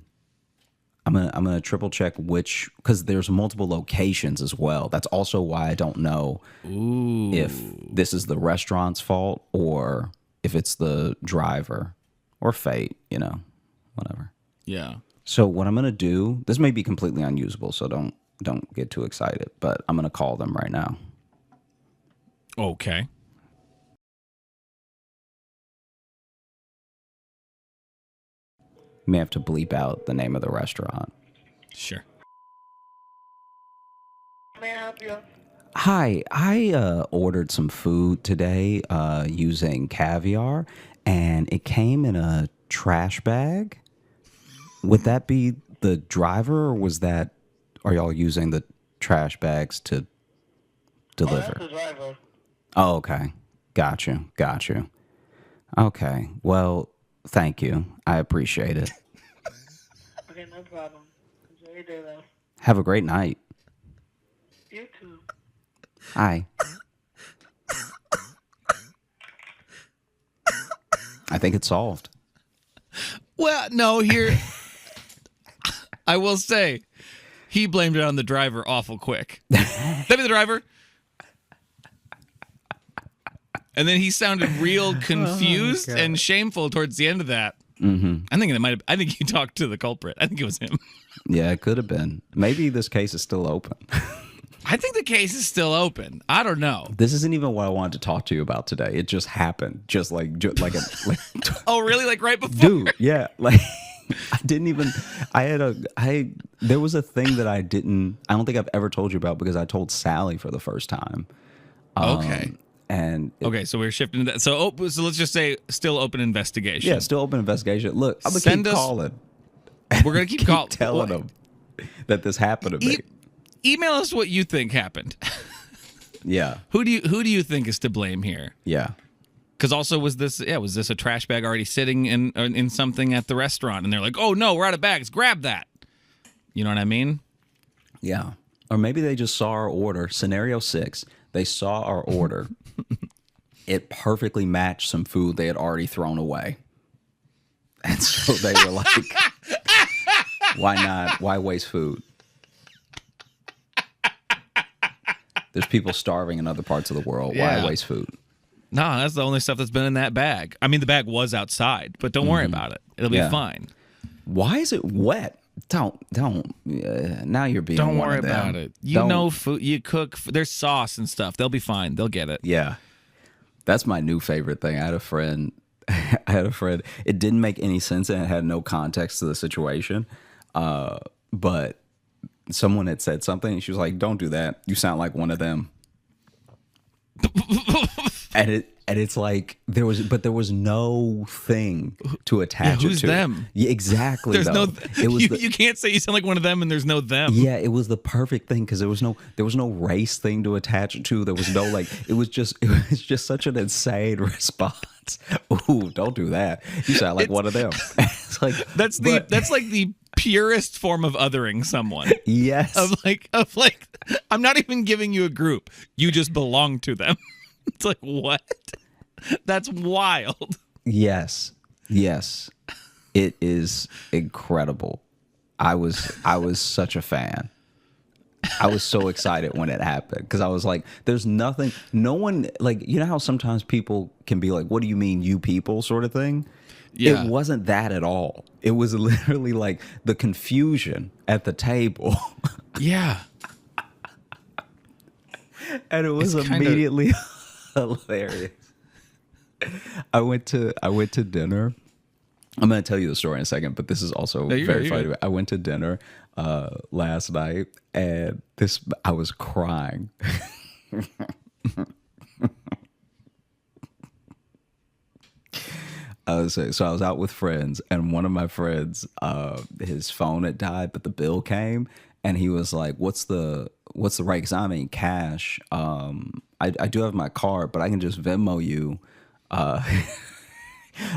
I'm gonna triple check which, because there's multiple locations as well. That's also why I don't know if this is the restaurant's fault or if it's the driver or fate, you know, whatever. Yeah. So what I'm gonna do, this may be completely unusable, so don't get too excited, but I'm gonna call them right now. Okay. You may have to bleep out the name of the restaurant. Sure. May I help you? Hi, I ordered some food today using caviar, and it came in a trash bag. Would that be the driver, or are y'all using the trash bags to deliver? That's the driver. Oh, okay. Got you. Okay. Well, thank you. I appreciate it. Okay, no problem. Enjoy your day, though. Have a great night. You too. Hi. I think it's solved. Well, no, here I will say he blamed it on the driver awful quick. That be the driver. And then he sounded real confused and shameful towards the end of that. Mm-hmm. I think he talked to the culprit. I think it was him. Yeah, it could have been. Maybe this case is still open. I think the case is still open. I don't know. This isn't even what I wanted to talk to you about today. It just happened. Just like Oh, really? Like right before? dude, yeah. Like I didn't even there was a thing that I don't think I've ever told you about because I told Sally for the first time. Okay. And Okay, so we're shifting to that. So let's just say still open investigation. yeah, still open investigation. Look, I'm gonna Send keep us- calling. We're gonna keep calling. telling them that this happened to me. Email us what you think happened. Yeah, Who do you think is to blame here? yeah. Because also was this a trash bag already sitting in something at the restaurant, and they're like, oh no, we're out of bags, grab that. You know what I mean? Yeah. Or maybe they just saw our order. Scenario 6, they saw our order. It perfectly matched some food they had already thrown away. And so they were like, why not? Why waste food? There's people starving in other parts of the world. Yeah. Why waste food? No, that's the only stuff that's been in that bag. I mean, the bag was outside, but don't worry about it. It'll be Yeah. fine. Why is it wet? Don't. Now you're being Don't one worry of them. about it. You Don't- know, food. You cook. There's sauce and stuff. They'll be fine. They'll get it. Yeah. That's my new favorite thing. I had a friend. It didn't make any sense and it had no context to the situation. But someone had said something and she was like, don't do that. You sound like one of them. And it's like there was no thing to attach who's it to. them? Yeah, exactly. There's though. no. It was You can't say you sound like one of them, and there's no them. yeah, it was the perfect thing because there was no race thing to attach it to. There was no like it was just such an insane response. Ooh, don't do that. You sound like one of them. It's like That's like the purest form of othering someone. yes. Of like I'm not even giving you a group. You just belong to them. It's like what? That's wild. Yes. It is incredible. I was such a fan. I was so excited when it happened because I was like, there's nothing, no one, like, you know how sometimes people can be like, what do you mean, you people, sort of thing? Yeah. It wasn't that at all. It was literally like the confusion at the table. Yeah. And it was It's kinda- immediately hilarious. I went to dinner. I'm going to tell you the story in a second, but this is also No, you're very good, you're funny. I went to dinner last night, and I was crying. I was out with friends, and one of my friends, his phone had died, but the bill came, and he was like, "What's the rate? Because I'm in cash. I do have my card, but I can just Venmo you.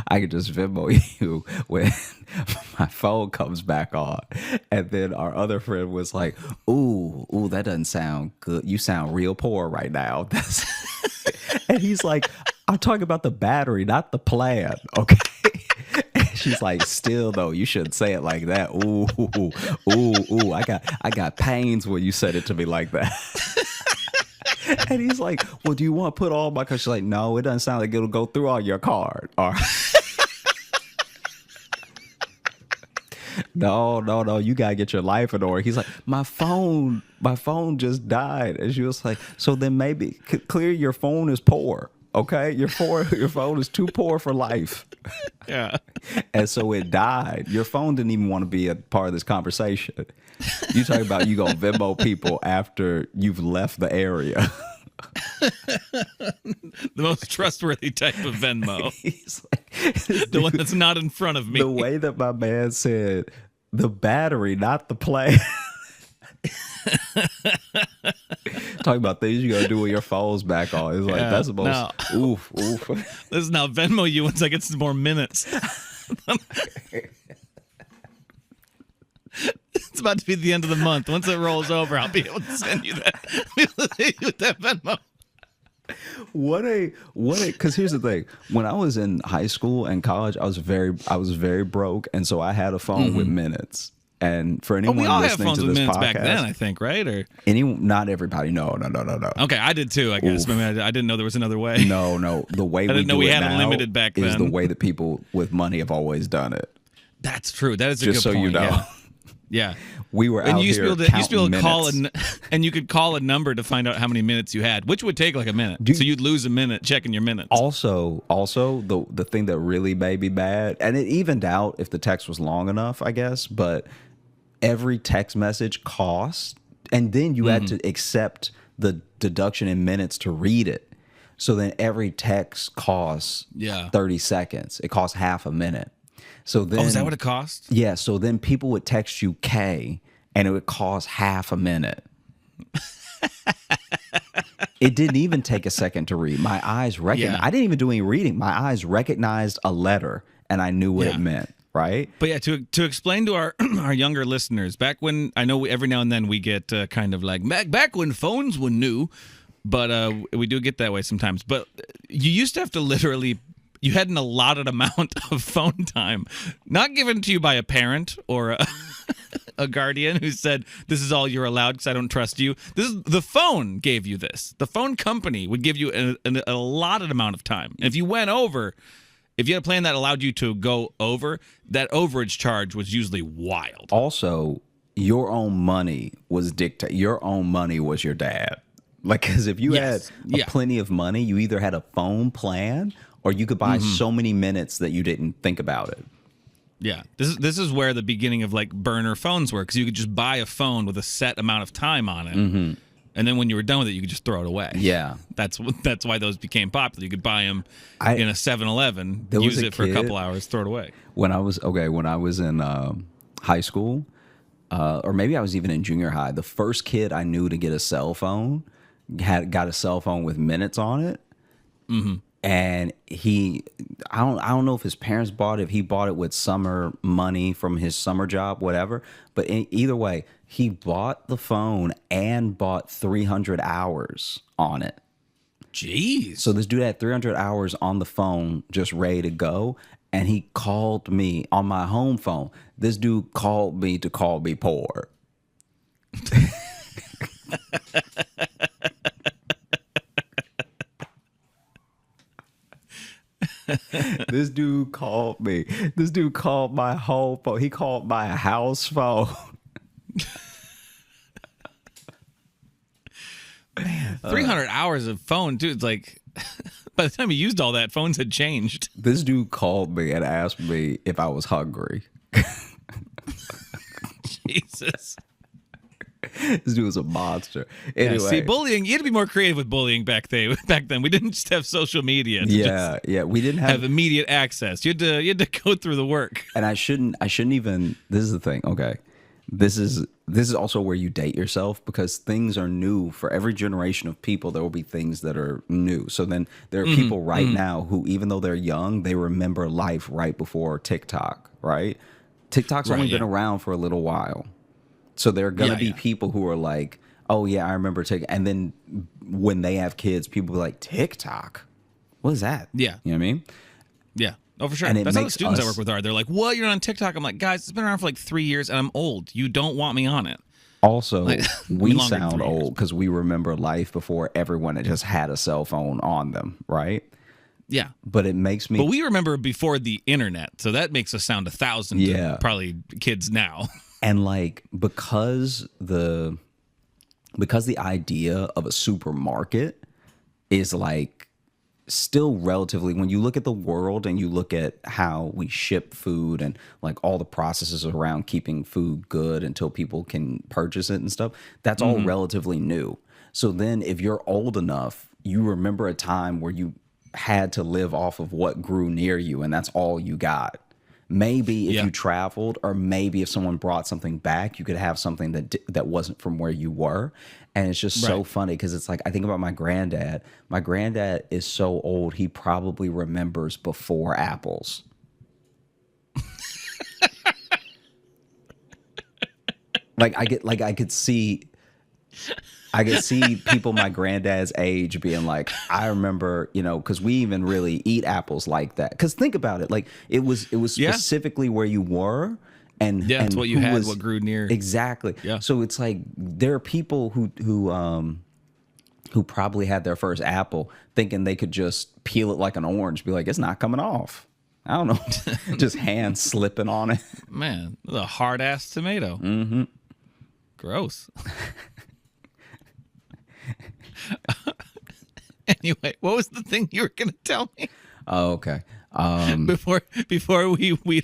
I can just Venmo you when my phone comes back on." And then our other friend was like, "Ooh, that doesn't sound good. You sound real poor right now." And he's like, "I'm talking about the battery, not the plan, okay?" And she's like, "Still though, you shouldn't say it like that. Ooh, I got pains when you said it to me like that." And he's like, "Well, do you want to put all my card?" She's like, "No, it doesn't sound like it'll go through on your card." All right. No, you gotta get your life in order. He's like, my phone just died. And she was like, so then maybe clear your phone is poor. Okay, your phone is too poor for life. Yeah. And so it died. Your phone didn't even want to be a part of this conversation. You talking about you gonna Venmo people after you've left the area. The most trustworthy type of Venmo. He's like, The one that's not in front of me. the way that my man said, the battery, not the plan. Talking about things you gotta do when your phone's back on. It's like that's the most oof. Listen, I'll Venmo you once I get some more minutes. It's about to be the end of the month. Once it rolls over, I'll be able to send you that. With that Venmo. Because here's the thing: when I was in high school and college, I was very broke, and so I had a phone with minutes. And for anyone we all have listening phones to with this minutes podcast, back then, I think, right? Or not everybody. No. okay, I did too. I guess. I mean, I didn't know there was another way. No. The way I didn't know we had it limited back is then. the way that people with money have always done it. That's true. That is a Just good so point. you know. Yeah. We were out you used here to be able to call minutes. and you could call a number to find out how many minutes you had, which would take like a minute. So you'd lose a minute checking your minutes. Also, the thing that really made me bad, and it evened out if the text was long enough, I guess, but every text message cost, and then you had to accept the deduction in minutes to read it. So then every text costs 30 seconds. It costs half a minute. So then, is that what it cost? Yeah. So then people would text you K, and it would cost half a minute. It didn't even take a second to read. My eyes recognized. I didn't even do any reading. My eyes recognized a letter, and I knew what it meant. Right. But yeah, to explain to our our younger listeners, back when I know every now and then we get kind of like back when phones were new, but we do get that way sometimes. But you used to have to literally. You had an allotted amount of phone time, not given to you by a parent or a guardian who said, this is all you're allowed because I don't trust you. The phone gave you this. The phone company would give you an allotted amount of time. And if you went over, if you had a plan that allowed you to go over, that overage charge was usually wild. Also, your own money was your own money was your dad. Like, because if you had plenty of money, you either had a phone plan or you could buy so many minutes that you didn't think about it. Yeah, this is where the beginning of like burner phones were, because you could just buy a phone with a set amount of time on it, and then when you were done with it, you could just throw it away. Yeah, that's why those became popular. You could buy them in a 7-Eleven, use it for a couple hours, throw it away. When I was in high school, or maybe I was even in junior high, the first kid I knew to get a cell phone got a cell phone with minutes on it. And I don't know if his parents bought it, if he bought it with summer money from his summer job, whatever. But either way, he bought the phone and bought 300 hours on it. Jeez. So this dude had 300 hours on the phone just ready to go. And he called me on my home phone. This dude called me to call me poor. This dude called me. This dude called my home phone. He called my house phone. Man, 300 hours of phone, dude. It's like, by the time he used all that, phones had changed. This dude called me and asked me if I was hungry. Jesus. This dude was a monster. Anyway, see, bullying. You had to be more creative with bullying back then. We didn't just have social media. We didn't have immediate access. You had to go through the work. And I shouldn't even. This is the thing. Okay, this is also where you date yourself, because things are new for every generation of people. There will be things that are new. So then there are people right now who, even though they're young, they remember life right before TikTok. Right? TikTok's only been around for a little while. So there are going to be people who are like, oh, yeah, I remember TikTok. And then when they have kids, people be like, TikTok? What is that? Yeah. You know what I mean? Yeah. Oh, for sure. And That's how the students I work with are. They're like, what? You're on TikTok? I'm like, guys, it's been around for like 3 years and I'm old. You don't want me on it. Also, like, we sound old because we remember life before everyone had just had a cell phone on them, right? Yeah. But it makes me... But we remember before the internet. So that makes us sound 1,000 to probably kids now. And like, because the idea of a supermarket is like still relatively, when you look at the world and you look at how we ship food and like all the processes around keeping food good until people can purchase it and stuff, that's all relatively new. So then if you're old enough, you remember a time where you had to live off of what grew near you and that's all you got. Maybe if Yeah. you traveled, or maybe if someone brought something back, you could have something that wasn't from where you were. And it's just so Right. funny because it's like I think about my granddad. My granddad is so old, he probably remembers before apples. I could see people my granddad's age being like, I remember, because we even really eat apples like that. Because think about it, like it was Yeah. specifically where you were, and Yeah, it's what you who had, was- what grew near. exactly. Yeah. So it's like there are people who probably had their first apple thinking they could just peel it like an orange, be like, it's not coming off. I don't know, just hand slipping on it. Man, a hard ass tomato. Mm-hmm. Gross. Anyway, what was the thing you were gonna tell me Oh, okay. before we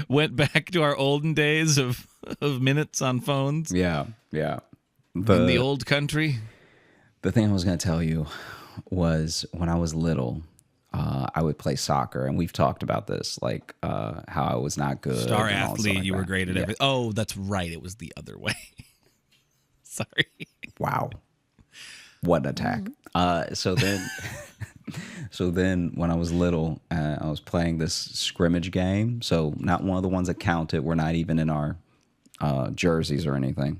went back to our olden days of minutes on phones Yeah. in the old country? The thing I was going to tell you was when I was little, I would play soccer, and we've talked about this, like how I was not good. Star and all stuff athlete, like you were that. great at Yeah. everything. Oh, that's right. It was the other way. Sorry. Wow. What an attack. So then when I was little, I was playing this scrimmage game. So not one of the ones that counted. We're not even in our jerseys or anything,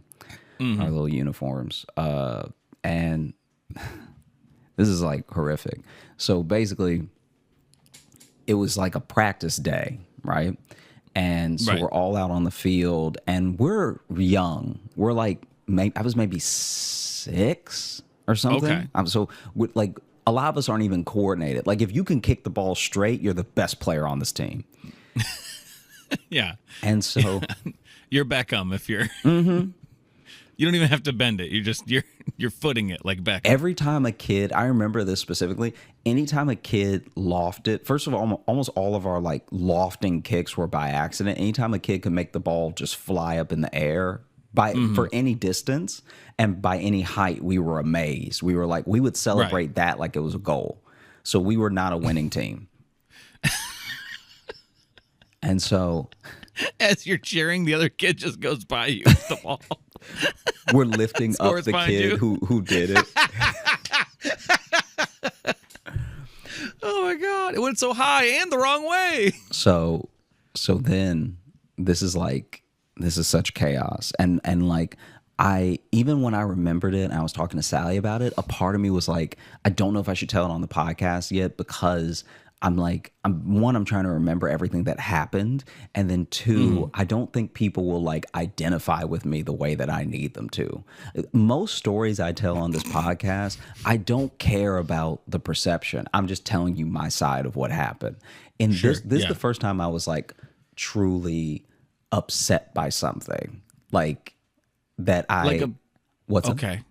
our little uniforms. And this is like horrific. So basically, it was like a practice day, right? And so Right. we're all out on the field, and we're young. We're like, I was maybe 6 or something. Okay. So like a lot of us aren't even coordinated. Like if you can kick the ball straight, you're the best player on this team. Yeah. And so You're Beckham if you're. You don't even have to bend it. You're footing it like Beckham. every time a kid, I remember this specifically, anytime a kid lofted, first of all, almost all of our like lofting kicks were by accident. Anytime a kid could make the ball just fly up in the air for any distance and by any height, we were amazed. We were like, we would celebrate that like it was a goal. So we were not a winning team. And so As you're cheering, the other kid just goes by you with the ball. we're lifting up Scores the behind kid you. who did it. Oh my God. It went so high and the wrong way. So then this is such chaos. And like even when I remembered it and I was talking to Sally about it, a part of me was like, I don't know if I should tell it on the podcast yet, because I'm trying to remember everything that happened. And then 2, I don't think people will like identify with me the way that I need them to. Most stories I tell on this podcast, I don't care about the perception. I'm just telling you my side of what happened. And this is yeah. the first time I was like truly upset by something like that. What's up? Okay.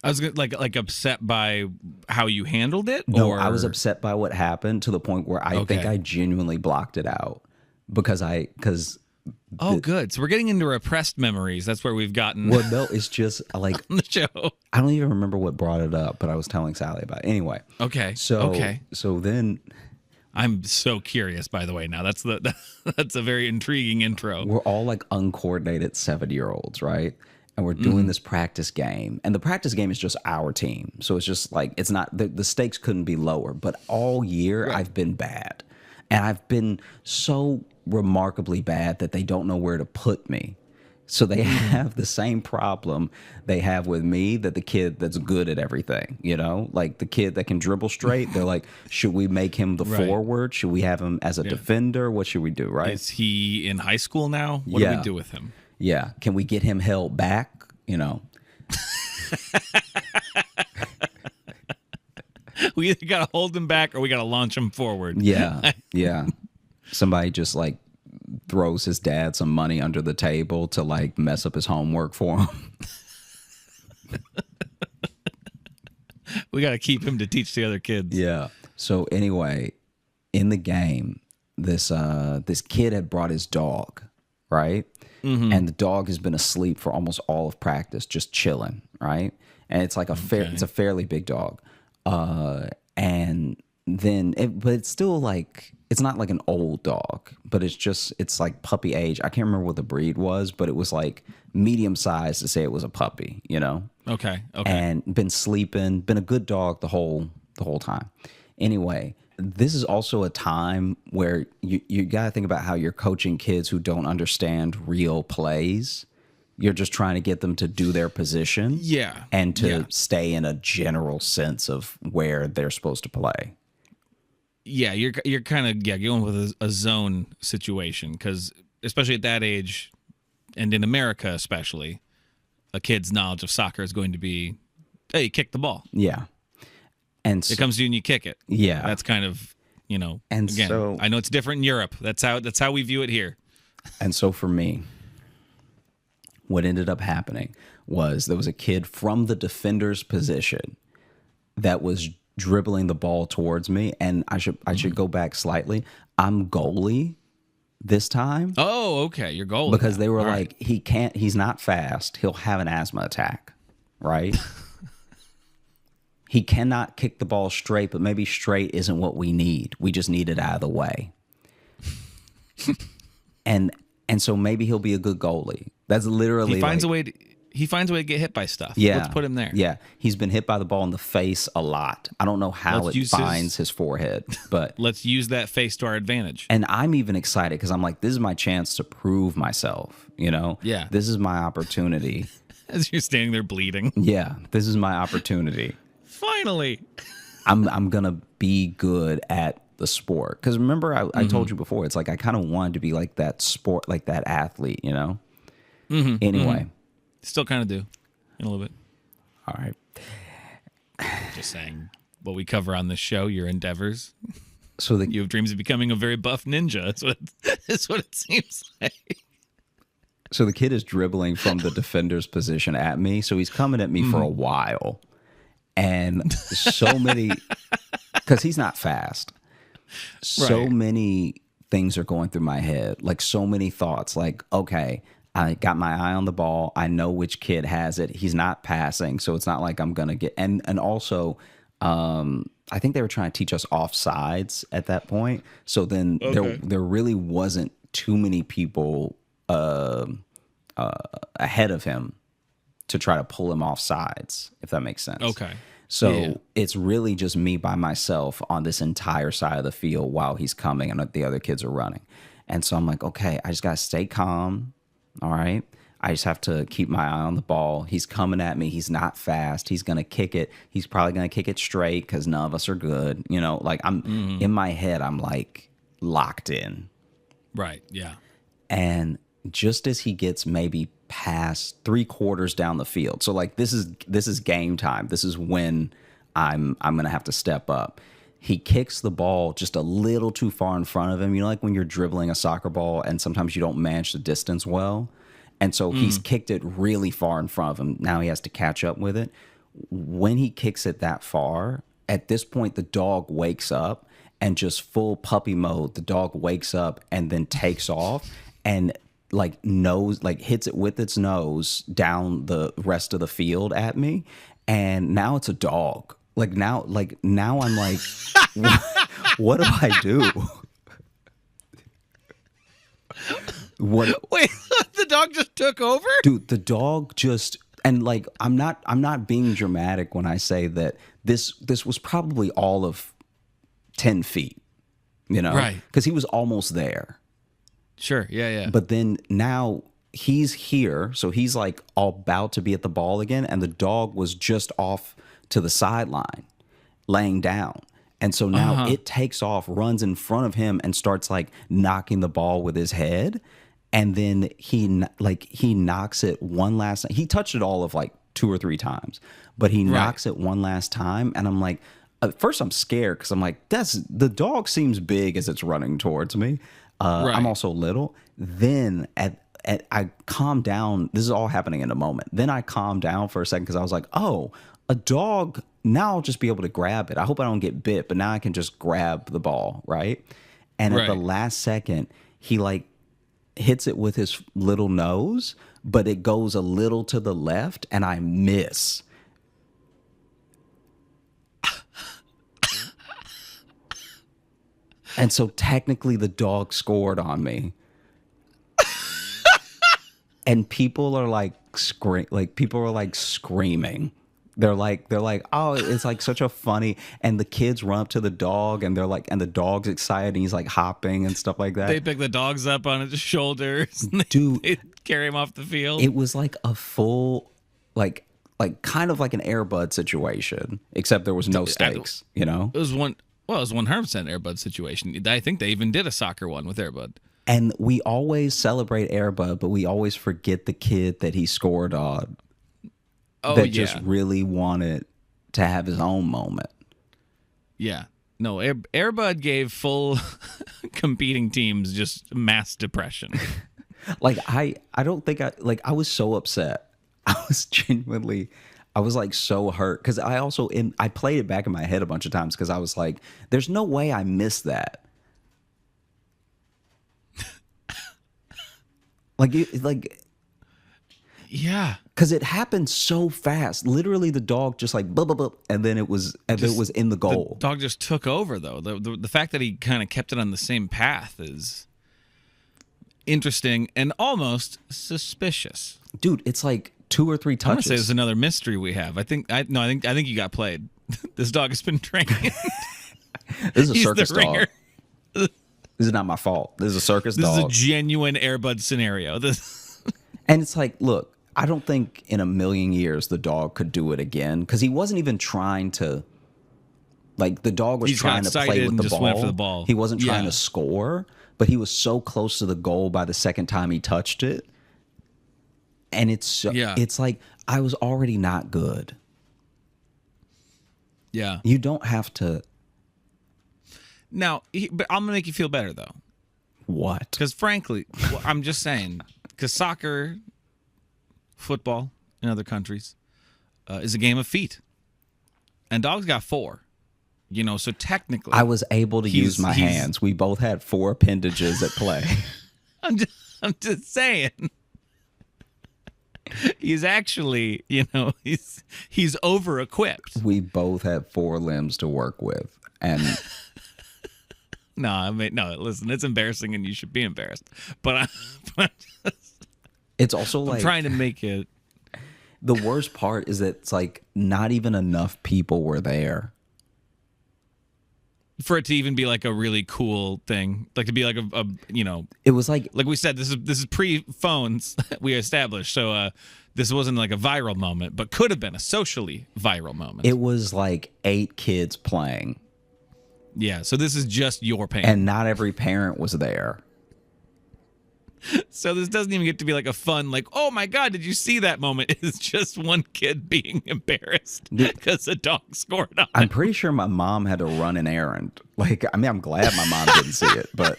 I was like upset by how you handled it. No, or I was upset by what happened to the point where I think Okay. I genuinely blocked it out because Oh, good. So we're getting into repressed memories. That's where we've gotten well, no, it's just like on the show. I don't even remember what brought it up, but I was telling Sally about it. Anyway. Okay. So okay. So then I'm so curious. By the way, now that's a very intriguing intro. we're all like uncoordinated 7-year-olds, right? And we're doing this practice game, and the practice game is just our team. So it's just like, it's not, the stakes couldn't be lower, but all year I've been bad, and I've been so remarkably bad that they don't know where to put me. So they have the same problem they have with me, that the kid that's good at everything, like the kid that can dribble straight. They're like, should we make him the Right. forward? Should we have him as a defender? What should we do? Right. Is he in high school now? What do Yeah. we do with him? Yeah. Can we get him held back? We either got to hold him back or we got to launch him forward. Yeah. Yeah. Somebody just like throws his dad some money under the table to like mess up his homework for him. We got to keep him to teach the other kids. Yeah. So anyway, in the game, this kid had brought his dog, right? And the dog has been asleep for almost all of practice, just chilling, right? And it's like it's a fairly big dog. And but it's still like, it's not like an old dog, but it's like puppy age. I can't remember what the breed was, but it was like medium size to say it was a puppy, you know? Okay. And been sleeping, been a good dog the whole time. Anyway, this is also a time where you got to think about how you're coaching kids who don't understand real plays. You're just trying to get them to do their position. Yeah. And to stay in a general sense of where they're supposed to play. Yeah, you're kind of going with a zone situation, because especially at that age, and in America especially, a kid's knowledge of soccer is going to be, hey, kick the ball. Yeah. And so, It comes to you and you kick it. Yeah. That's kind of, and again, so, I know it's different in Europe. That's how we view it here. And so for me, what ended up happening was there was a kid from the defender's position that was dribbling the ball towards me, and I should go back slightly. I'm goalie this time. Oh, okay. You're goalie because now. they were All like, right. he's not fast. He'll have an asthma attack, right? He cannot kick the ball straight, but maybe straight isn't what we need. We just need it out of the way. and so maybe he'll be a good goalie. That's literally He finds a way to get hit by stuff. Yeah. Let's put him there. Yeah. He's been hit by the ball in the face a lot. I don't know how Let's it use finds his forehead, but Let's use that face to our advantage. and I'm even excited because I'm like, this is my chance to prove myself, you know? Yeah. This is my opportunity. As you're standing there bleeding. Yeah. This is my opportunity. Finally. I'm gonna be good at the sport. Because remember, I told you before, it's like I kind of wanted to be like that sport, like that athlete, you know? Anyway. Still kind of do in a little bit. All right. Just saying what we cover on this show, your endeavors. So You have dreams of becoming a very buff ninja. That's what it seems like. So the kid is dribbling from the defender's position at me. So he's coming at me for a while. And so many, because he's not fast. So Right. many things are going through my head. Like so many thoughts. Like, okay, I got my eye on the ball. I know which kid has it. He's not passing. So it's not like I'm going to get, and also, I think they were trying to teach us offsides at that point. So then there really wasn't too many people ahead of him to try to pull him off sides, if that makes sense. Okay. So Yeah. it's really just me by myself on this entire side of the field while he's coming and the other kids are running. And so I'm like, okay, I just got to stay calm. All right. I just have to keep my eye on the ball. He's coming at me. He's not fast. He's going to kick it. He's probably going to kick it straight because none of us are good. You know, like I'm in my head, I'm like locked in. Right. Yeah. And just as he gets maybe past 3/4 down the field, so like this is game time. This is when I'm gonna have to step up. He kicks the ball just a little too far in front of him. You know, like when you're dribbling a soccer ball and sometimes you don't manage the distance well. And so he's kicked it really far in front of him. Now he has to catch up with it. When he kicks it that far, at this point the dog wakes up and just full puppy mode. The dog wakes up and then takes off and hits it with its nose down the rest of the field at me, and now it's a dog. Now I'm like, what do I do? What? Wait, the dog just took over? Dude, the dog just, and like I'm not being dramatic when I say that this was probably all of 10 feet, you know, Right? Because he was almost there. Sure. Yeah. But then now he's here, so he's like all about to be at the ball again, and the dog was just off to the sideline, laying down. And so now it takes off, runs in front of him, and starts like knocking the ball with his head. And then he knocks it one last time. He touched it all of like 2 or 3 times, but he knocks it one last time. And I'm like, at first I'm scared because I'm like, the dog seems big as it's running towards me. I'm also little. Then I calm down. This is all happening in a moment. Then I calm down for a second because I was like, oh, a dog. Now I'll just be able to grab it. I hope I don't get bit, but now I can just grab the ball, right? And at the last second, he like hits it with his little nose, but it goes a little to the left, and I miss. And so technically the dog scored on me. And people are like people are like screaming. They're like, oh, it's like such a funny, and the kids run up to the dog and they're like, and the dog's excited and he's like hopping and stuff like that. They pick the dogs up on his shoulders. And Dude, they carry him off the field. it was like a full, like kind of like an Air Bud situation, except there was no stakes, you know? It was one. Well, it was 100% Air Bud situation. I think they even did a soccer one with Air Bud. And we always celebrate Air Bud, but we always forget the kid that he scored on. Oh, that yeah. just really wanted to have his own moment. Yeah. No, Air Bud gave full competing teams just mass depression. Like I don't think I was so upset. I was genuinely, I was like so hurt because I played it back in my head a bunch of times because I was like, there's no way I missed that. Yeah. Because it happened so fast. Literally, the dog just like blah blah blah, and then it was in the goal. The dog just took over, though. The fact that he kind of kept it on the same path is interesting and almost suspicious. Dude, it's like 2 or 3 I'm gonna touches. say there's another mystery we have. I think you got played. This dog has been trained. This is a He's circus the dog. ringer. This is not my fault. This is a circus This dog. is a genuine Air Bud scenario. And it's like, look, I don't think in a million years the dog could do it again because he wasn't even trying to. Like the dog was He's got trying to play excited with and the just ball. went for the ball. He wasn't trying Yeah. to score, but he was so close to the goal by the second time he touched it. And it's like I was already not good. Yeah. You don't have to. Now, but I'm gonna make you feel better though, What? because frankly, I'm just saying, because soccer, football in other countries, is a game of feet, and dogs got 4. You know, so technically, I was able to use my hands. We both had 4 appendages at play. I'm just saying. He's actually, you know, he's over equipped. We both had 4 limbs to work with, and No, I mean, no. Listen, it's embarrassing, and you should be embarrassed. But I'm it's also like trying to make it. the worst part is that it's like not even enough people were there. For it to even be like a really cool thing, like to be like a you know, It was like like we said, this is pre-phones we established, so this wasn't like a viral moment, but could have been a socially viral moment. it was like 8 kids playing, Yeah, so this is just your pain. and not every parent was there. So this doesn't even get to be like a fun, like, oh my God, did you see that moment? It's just one kid being embarrassed because a dog scored on I'm him. pretty sure my mom had to run an errand. Like, I mean, I'm glad my mom didn't see it, but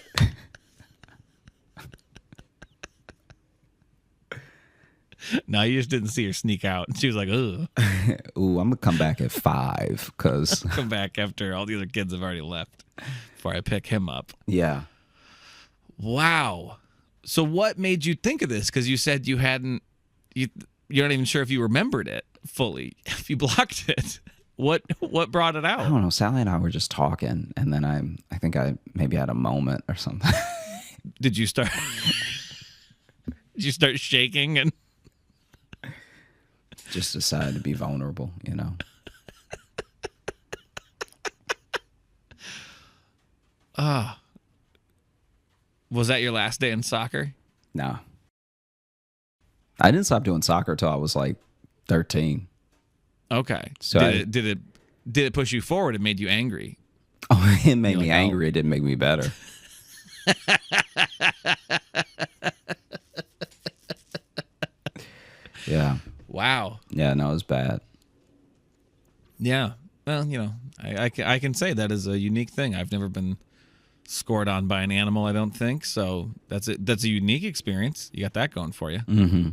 No, you just didn't see her sneak out. She was like, ugh. ooh, I'm gonna come back at 5 because Come back after all the other kids have already left before I pick him up. yeah. Wow. So what made you think of this? Because you said you're not even sure if you remembered it fully. If you blocked it, what brought it I out? don't know. Sally and I were just talking, and then I think I maybe had a moment or something. Did you start? Did you start shaking and? Just decided to be vulnerable, you know. Was that your last day in soccer? No. I didn't stop doing soccer till I was like 13. Okay. So did it push you forward? It made you angry. Oh, it made me like, oh. angry. It didn't make me better. Yeah. Wow. Yeah, no, it was bad. Yeah. Well, you know, I can say that is a unique thing. I've never been scored on by an animal, I don't think. So that's a unique experience. You got that going for you. Mm-hmm.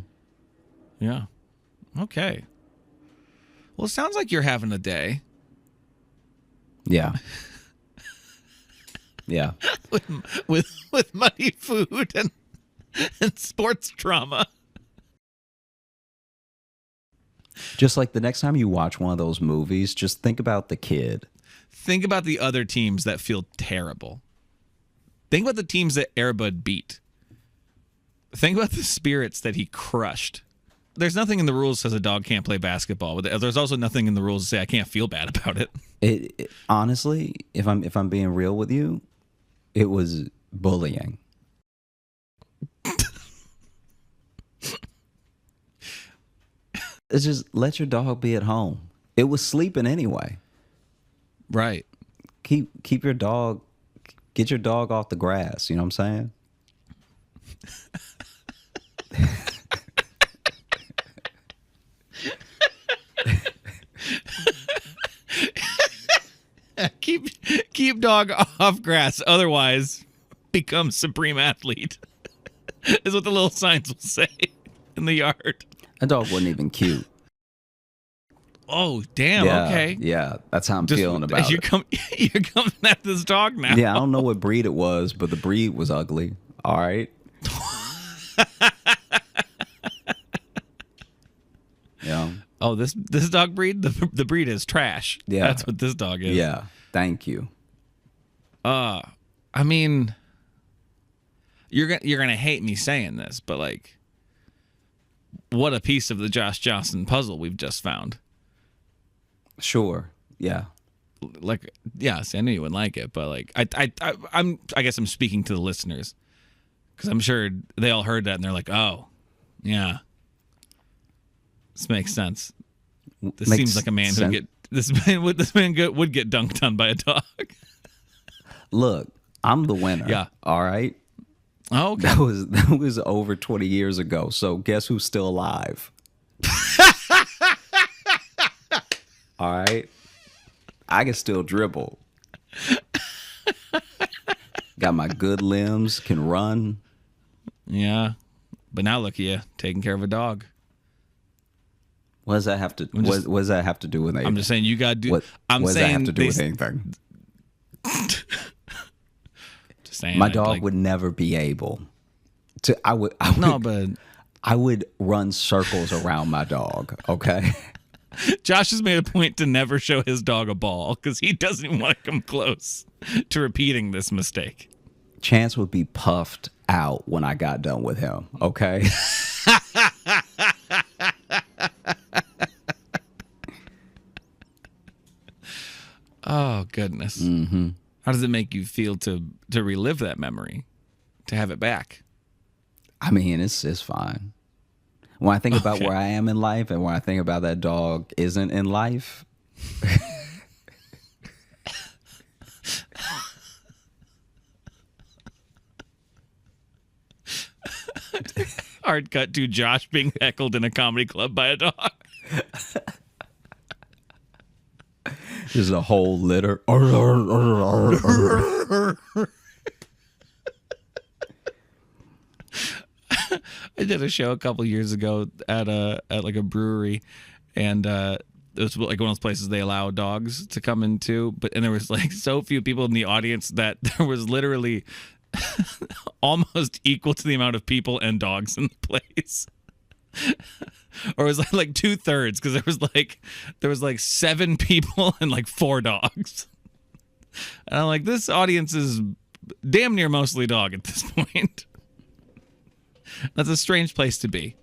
Yeah. Okay. Well, it sounds like you're having a day Yeah. Yeah. with muddy food and sports drama. Just like the next time you watch one of those movies, just think about the kid. Think about the other teams that feel terrible. Think about the teams that Airbud beat. Think about the spirits that he crushed. There's nothing in the rules that says a dog can't play basketball, but there's also nothing in the rules that say I can't feel bad about it. It honestly, if I'm being real with you, it was bullying. It's just let your dog be at home. It was sleeping anyway. Right. Keep your dog, get your dog off the grass. You know what I'm saying? Keep dog off grass, otherwise become supreme athlete. Is what the little signs will say in the yard. That dog wasn't even cute. Oh, damn. Yeah, Okay. yeah, that's how I'm feeling about you're it. You're coming at this dog now. Yeah, I don't know what breed it was, but the breed was ugly. All right. Yeah. Oh, this dog breed? The breed is trash. Yeah. That's what this dog is. Yeah. Thank you. I mean, you're gonna hate me saying this, but like, what a piece of the Josh Johnson puzzle we've just found. Sure. Yeah. Like, yes, I knew you wouldn't like it, but like, I guess I'm speaking to the listeners because I'm sure they all heard that and they're like, oh, yeah, this makes sense. This Makes seems like a man who sense. would get dunked on by a dog. Look, I'm the winner. Yeah. All right. Oh, okay. That was over 20 years ago. So guess who's still alive? All right. I can still dribble. Got my good limbs, can run. Yeah, but now look at you taking care of a dog. What does that have to? What does that have to do with anything? I'm just saying you got to do. What I'm does saying that have to do they- with anything? Just saying, My I'd dog like- would never be able to. I would. No, but I would run circles around my dog. Okay. Josh has made a point to never show his dog a ball because he doesn't even want to come close to repeating this mistake. Chance would be puffed out when I got done with him. Okay. Oh goodness. Mm-hmm. How does it make you feel to relive that memory, to have it back? I mean, it's fine. When I think about Okay. where I am in life and when I think about that dog isn't in life, Hard cut to Josh being heckled in a comedy club by a dog. there's a whole litter. I did a show a couple years ago at like a brewery, and it was like one of those places they allow dogs to come into, and there was like so few people in the audience that there was literally almost equal to the amount of people and dogs in the place. Or it was like 2/3 because there was like 7 people and like 4 dogs. And I'm like, this audience is damn near mostly dog at this point. That's a strange place to be.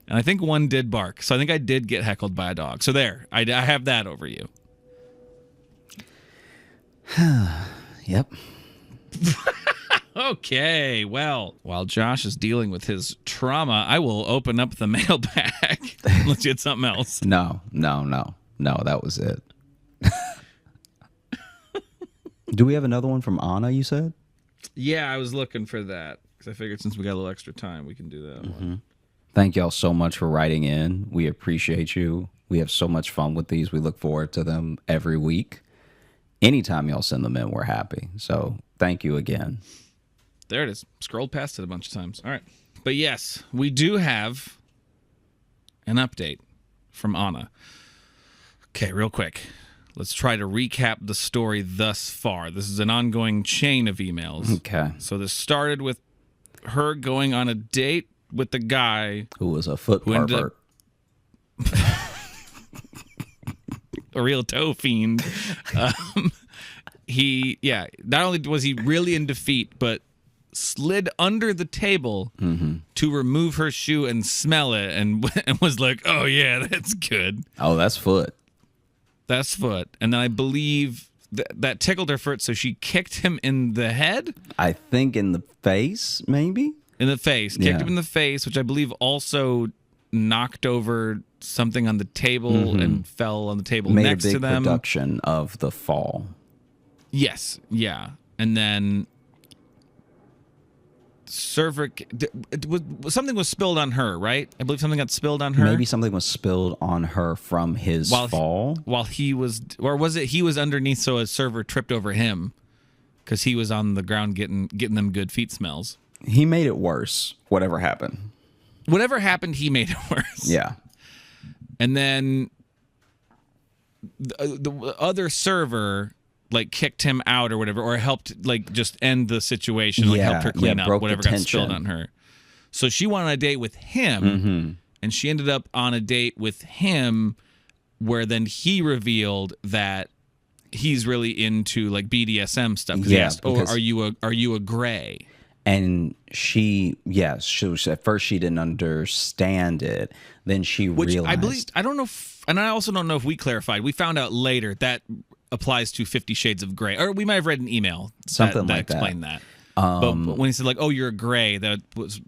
And I think one did bark. So I think I did get heckled by a dog. So there, I have that over you. Yep. Okay, well, while Josh is dealing with his trauma, I will open up the mailbag. Let's get something else. No, that was it. Do we have another one from Anna, you said? Yeah, I was looking for that because I figured since we got a little extra time, we can do that one. Thank y'all so much for writing in. We appreciate you. We have so much fun with these. We look forward to them every week. Anytime y'all send them in, we're happy. So thank you again. There it is. Scrolled past it a bunch of times. All right. But yes, we do have an update from Anna. Okay, real quick. Let's try to recap the story thus far. This is an ongoing chain of emails. Okay. So this started with her going on a date with the guy, Who was a foot Who ended pervert. a real toe fiend. not only was he really in defeat, but slid under the table to remove her shoe and smell it, and was like, "Oh yeah, that's good. Oh, that's foot. That's foot." And then I believe that tickled her foot, so she kicked him in the head. I think in the face, maybe. In the face, kicked him in the face, which I believe also knocked over something on the table and fell on the table Made next a big to them. production of the fall. Yes, yeah, and then something was spilled on her, right? I believe something got spilled on her. Maybe something was spilled on her from his fall. While he was, or was it he was underneath, so a server tripped over him because he was on the ground getting them good feet smells. He made it worse. Whatever happened. Whatever happened, he made it worse. Yeah. And then the other server like kicked him out or whatever, or helped like just end the situation, like helped her clean up whatever got spilled on her. So she went on a date with him, and she ended up on a date with him where then he revealed that he's really into like BDSM stuff. He asked, "Oh, are you a gray?" And she was, at first she didn't understand it. Then she realized. I believe, I don't know, and I also don't know if we clarified. We found out later that applies to 50 Shades of Grey, or we might have read an email something that like explained that. But when he said like, "Oh, you're a gray," that was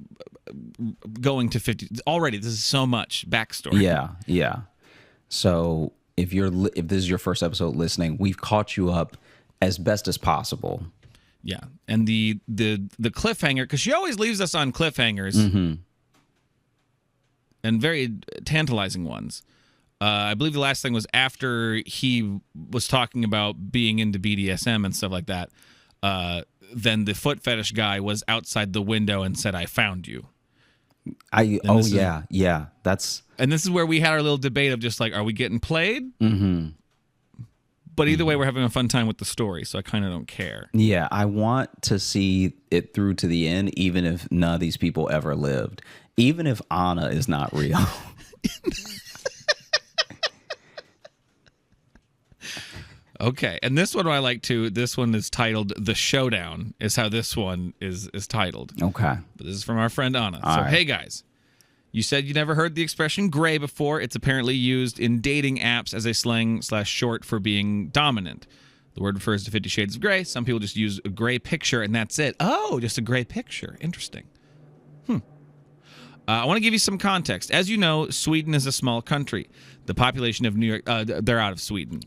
going to 50. Already, this is so much backstory. Yeah. So if this is your first episode listening, we've caught you up as best as possible. Yeah, and the cliffhanger, because she always leaves us on cliffhangers, and very tantalizing ones. I believe the last thing was after he was talking about being into BDSM and stuff like that. Then the foot fetish guy was outside the window and said, "I found you." That's. And this is where we had our little debate of just like, are we getting played? Mm-hmm. But either way, we're having a fun time with the story, so I kind of don't care. Yeah, I want to see it through to the end, even if none of these people ever lived. Even if Anna is not real. Okay, and this one I like too. This one is titled "The Showdown." Is how this one is titled. Okay, but this is from our friend Anna. All right. Hey guys, you said you never heard the expression "gray" before. It's apparently used in dating apps as a slang/short for being dominant. The word refers to 50 Shades of Grey. Some people just use a gray picture and that's it. Oh, just a gray picture. Interesting. I want to give you some context. As you know, Sweden is a small country. The population of New York, they're out of Sweden.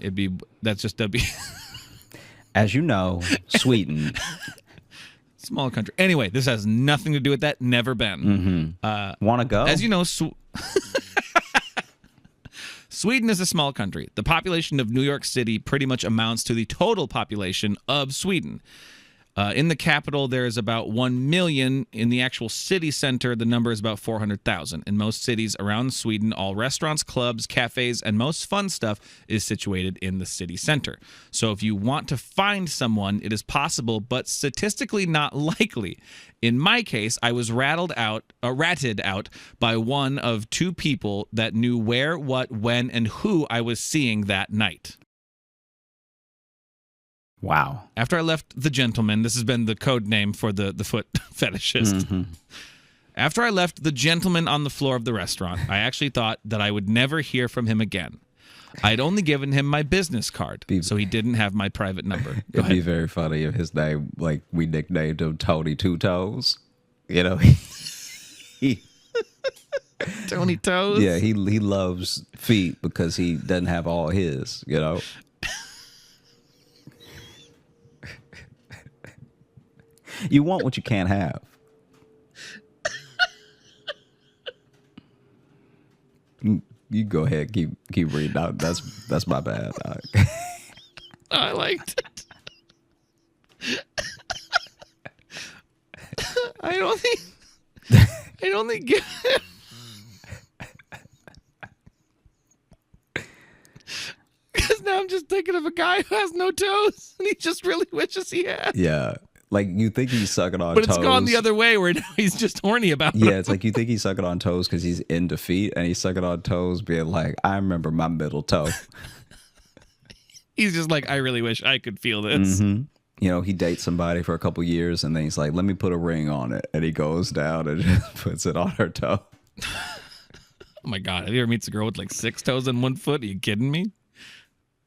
That's just W. As you know, Sweden. Small country. Anyway, this has nothing to do with that. Never been. Want to go? As you know, Sweden is a small country. The population of New York City pretty much amounts to the total population of Sweden. In the capital, there is about 1 million. In the actual city center, the number is about 400,000. In most cities around Sweden, all restaurants, clubs, cafes, and most fun stuff is situated in the city center. So if you want to find someone, it is possible, but statistically not likely. In my case, I was ratted out by one of two people that knew where, what, when, and who I was seeing that night. Wow. After I left the gentleman, this has been the code name for the foot fetishist. After I left the gentleman on the floor of the restaurant, I actually thought that I would never hear from him again. I had only given him my business card, so he didn't have my private number. It'd be very funny if his name, like, we nicknamed him Tony Two Toes. You know, Tony Toes? Yeah, he loves feet because he doesn't have all his, you know. You want what you can't have. You go ahead, keep reading. That's my bad. I liked it. I don't think. Because now I'm just thinking of a guy who has no toes, and he just really wishes he had. Yeah. Like, you think he's sucking on toes. toes. But it's gone the other way where now he's just horny about it. Yeah, it's like you think he's sucking on toes because he's in defeat, and he's sucking on toes being like, I remember my middle toe. He's just like, I really wish I could feel this. You know, he dates somebody for a couple years and then he's like, let me put a ring on it. And he goes down and just puts it on her toe. Oh my God. Have you ever meets a girl with like 6 toes and 1 foot? Are you kidding me?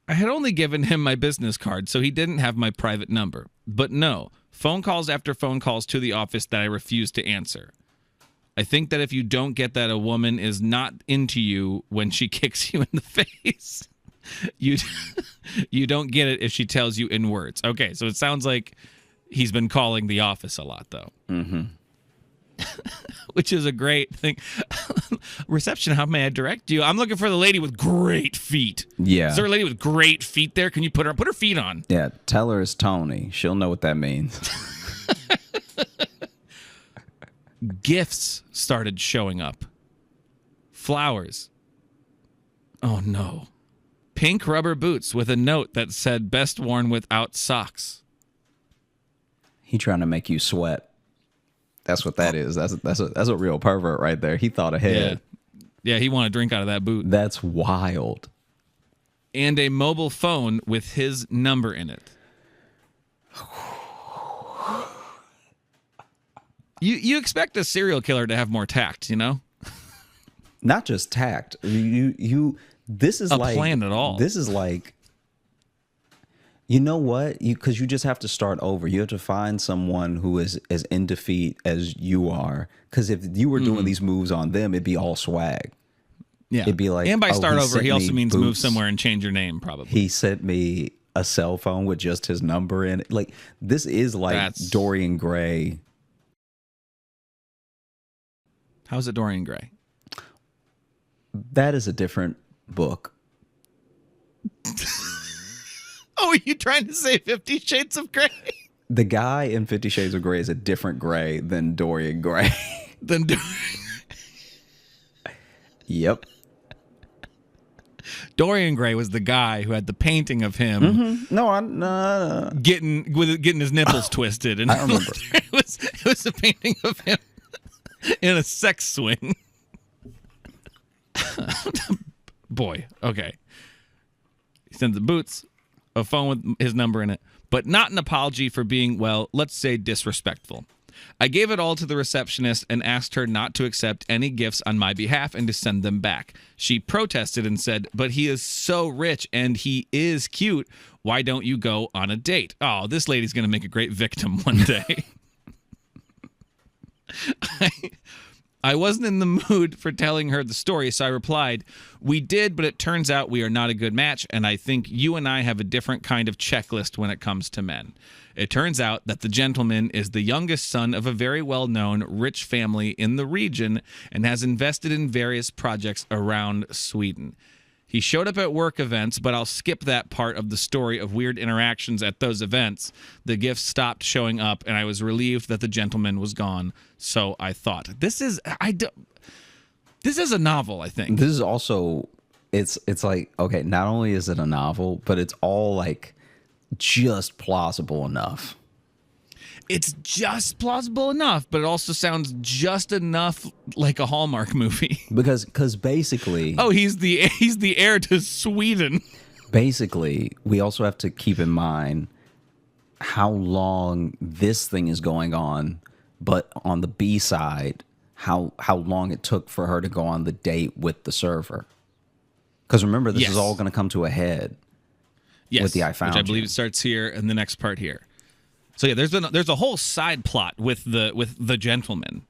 I had only given him my business card, so he didn't have my private number. But no, phone calls after phone calls to the office that I refused to answer. I think that if you don't get that a woman is not into you when she kicks you in the face, you don't get it if she tells you in words. Okay, so it sounds like he's been calling the office a lot, though. Mm-hmm. Which is a great thing. Reception, how may I direct you? I'm looking for the lady with great feet. Yeah. Is there a lady with great feet there? Can you put her feet on? Yeah, tell her it's Tony. She'll know what that means. Gifts started showing up. Flowers. Oh no. Pink rubber boots with a note that said best worn without socks. He trying to make you sweat. That's what that is. That's a real pervert right there. He thought ahead. Yeah, he wanted to drink out of that boot. That's wild. And a mobile phone with his number in it. You expect a serial killer to have more tact, you know? Not just tact. This is A like plan at all. This is like, you know what? Because you just have to start over. You have to find someone who is as in defeat as you are. Because if you were doing these moves on them, it'd be all swag. Yeah. It'd be like, and by start over, sent he also me means move boots. somewhere and change your name, probably. He sent me a cell phone with just his number in it. Like, this is like Dorian Gray. How's it Dorian Gray? That is a different book. Oh, are you trying to say 50 Shades of Grey? The guy in 50 Shades of Grey is a different Gray than Dorian Gray. Yep. Dorian Gray was the guy who had the painting of him. No. Getting his nipples twisted, and I remember. it was a painting of him in a sex swing. Boy, okay. He sends the boots, a phone with his number in it, but not an apology for being, well, let's say disrespectful. I gave it all to the receptionist and asked her not to accept any gifts on my behalf and to send them back. She protested and said, but he is so rich and he is cute. Why don't you go on a date? Oh, this lady's going to make a great victim one day. I wasn't in the mood for telling her the story, so I replied, we did, but it turns out we are not a good match, and I think you and I have a different kind of checklist when it comes to men. It turns out that the gentleman is the youngest son of a very well-known rich family in the region and has invested in various projects around Sweden. He showed up at work events, but I'll skip that part of the story of weird interactions at those events. The gifts stopped showing up, and I was relieved that the gentleman was gone. So I thought, this is a novel, I think. This is also, it's like, okay, not only is it a novel, but it's all like just plausible enough. It's just plausible enough, but it also sounds just enough like a Hallmark movie. Because basically, oh, he's the heir to Sweden. Basically, we also have to keep in mind how long this thing is going on, but on the B side, how long it took for her to go on the date with the server. Because remember, this is all going to come to a head. Yes, with the I found which I believe you. it starts here and the next part here. So yeah, there's a whole side plot with the gentleman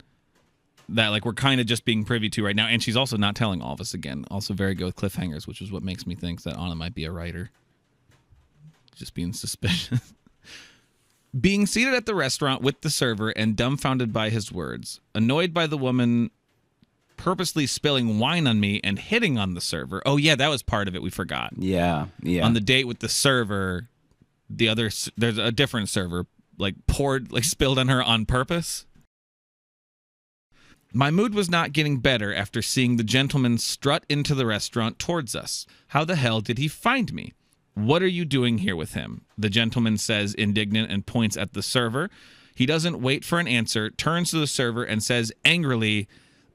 that like we're kind of just being privy to right now, and she's also not telling all of us again. Also very good with cliffhangers, which is what makes me think that Anna might be a writer. Just being suspicious. Being seated at the restaurant with the server and dumbfounded by his words, annoyed by the woman purposely spilling wine on me and hitting on the server. Oh yeah, that was part of it. We forgot. Yeah. On the date with the server, there's a different server spilled on her on purpose. My mood was not getting better after seeing the gentleman strut into the restaurant towards us. How the hell did he find me? What are you doing here with him? The gentleman says, indignant, and points at the server. He doesn't wait for an answer, turns to the server and says angrily,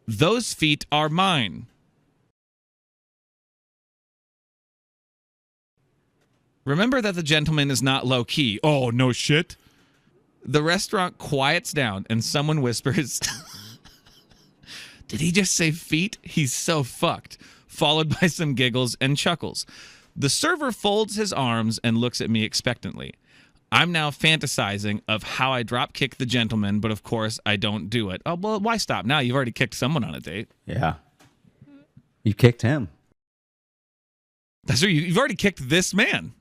those feet are mine. Remember that the gentleman is not low key. Oh, no shit. The restaurant quiets down and someone whispers, did he just say feet? He's so fucked. Followed by some giggles and chuckles. The server folds his arms and looks at me expectantly. I'm now fantasizing of how I drop kick the gentleman, but of course I don't do it. Oh, well, why stop now? You've already kicked someone on a date. Yeah. You kicked him. That's right. You've already kicked this man.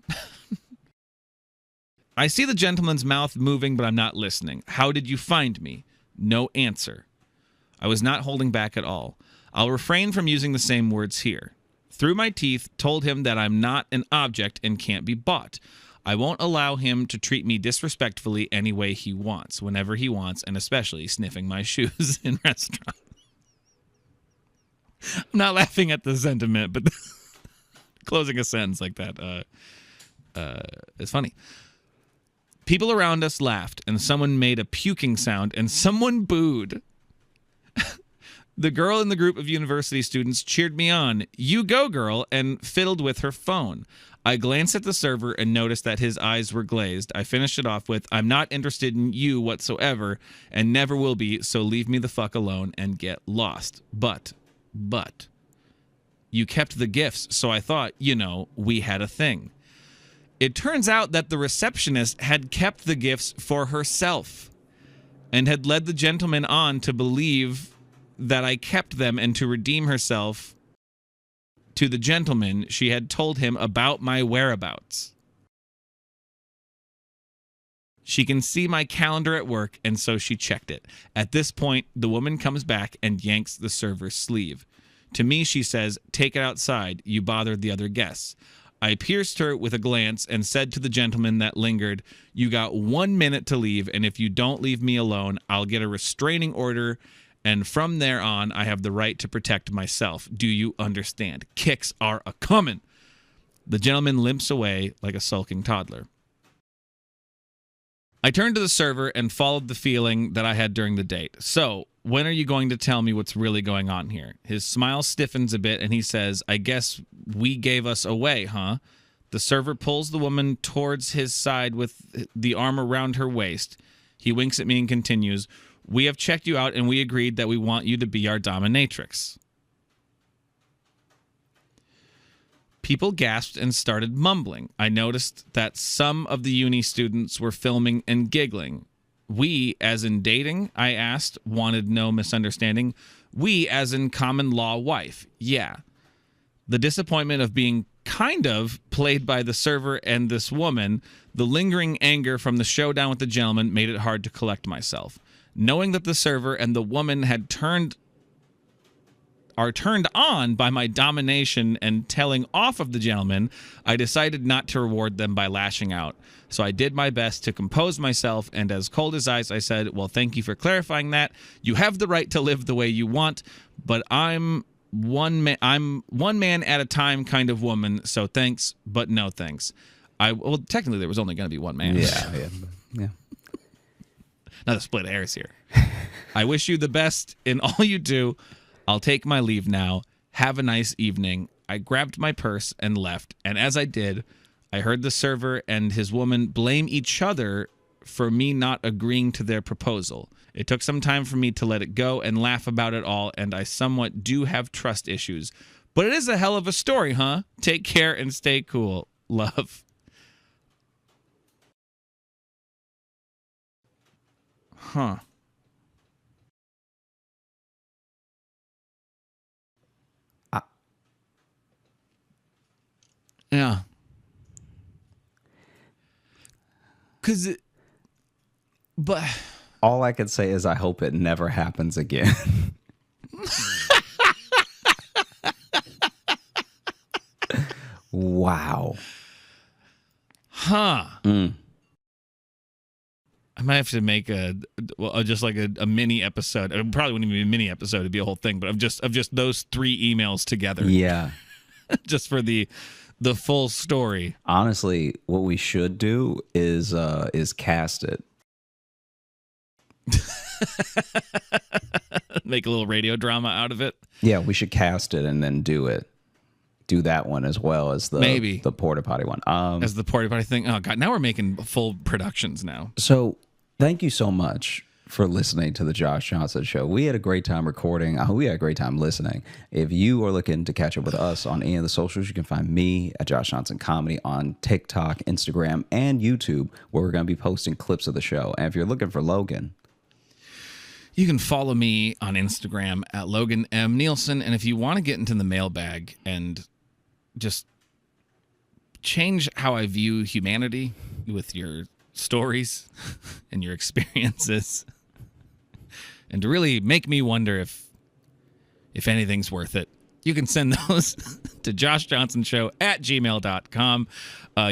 I see the gentleman's mouth moving, but I'm not listening. How did you find me? No answer. I was not holding back at all. I'll refrain from using the same words here. Through my teeth, told him that I'm not an object and can't be bought. I won't allow him to treat me disrespectfully any way he wants, whenever he wants, and especially sniffing my shoes in restaurants. I'm not laughing at the sentiment, but closing a sentence like that is funny. People around us laughed, and someone made a puking sound, and someone booed. The girl in the group of university students cheered me on, "You go, girl," and fiddled with her phone. I glanced at the server and noticed that his eyes were glazed. I finished it off with, "I'm not interested in you whatsoever and never will be, so leave me the fuck alone and get lost. But, you kept the gifts, so I thought, we had a thing." It turns out that the receptionist had kept the gifts for herself and had led the gentleman on to believe that I kept them, and to redeem herself to the gentleman, she had told him about my whereabouts. She can see my calendar at work, and so she checked it. At this point, the woman comes back and yanks the server's sleeve. To me, she says, "Take it outside. You bothered the other guests." I pierced her with a glance and said to the gentleman that lingered, "You got 1 minute to leave, and if you don't leave me alone, I'll get a restraining order, and from there on, I have the right to protect myself. Do you understand? Kicks are a-comin'." The gentleman limps away like a sulking toddler. I turned to the server and followed the feeling that I had during the date. "So, when are you going to tell me what's really going on here?" His smile stiffens a bit and he says, "I guess we gave us away, huh?" The server pulls the woman towards his side with the arm around her waist. He winks at me and continues, "We have checked you out and we agreed that we want you to be our dominatrix." People gasped and started mumbling. I noticed that some of the uni students were filming and giggling. "We, as in dating?" I asked, wanted no misunderstanding. "We, as in common law wife. Yeah." The disappointment of being kind of played by the server and this woman, the lingering anger from the showdown with the gentleman made it hard to collect myself. Knowing that the server and the woman are turned on by my domination and telling off of the gentleman, I decided not to reward them by lashing out. So I did my best to compose myself, and as cold as ice, I said, "Well, thank you for clarifying that. You have the right to live the way you want, but I'm one man at a time kind of woman, so thanks, but no thanks." Well, technically, there was only going to be one man. Yeah. Not to split hairs here. "I wish you the best in all you do. I'll take my leave now. Have a nice evening." I grabbed my purse and left, and as I did, I heard the server and his woman blame each other for me not agreeing to their proposal. It took some time for me to let it go and laugh about it all, and I somewhat do have trust issues. But it is a hell of a story, huh? Take care and stay cool. Love. Huh. Yeah. But All I can say is I hope it never happens again. Wow. Huh. I might have to make just like a mini episode. It probably wouldn't even be a mini episode; it'd be a whole thing. But of just those 3 emails together. Yeah. Just for the full story. Honestly, what we should do is cast it. Make a little radio drama out of it. Yeah, we should cast it and then do it. do that one as well as the porta potty one. As the porta potty thing. Oh God, now we're making full productions now. So thank you so much for listening to the Josh Johnson Show. We had a great time recording. I hope we had a great time listening. If you are looking to catch up with us on any of the socials, you can find me at Josh Johnson Comedy on TikTok, Instagram, and YouTube, where we're going to be posting clips of the show. And if you're looking for Logan, you can follow me on Instagram at Logan M. Nielsen. And if you want to get into the mailbag and just change how I view humanity with your stories and your experiences, and to really make me wonder if anything's worth it, you can send those to joshjohnsonshow@gmail.com.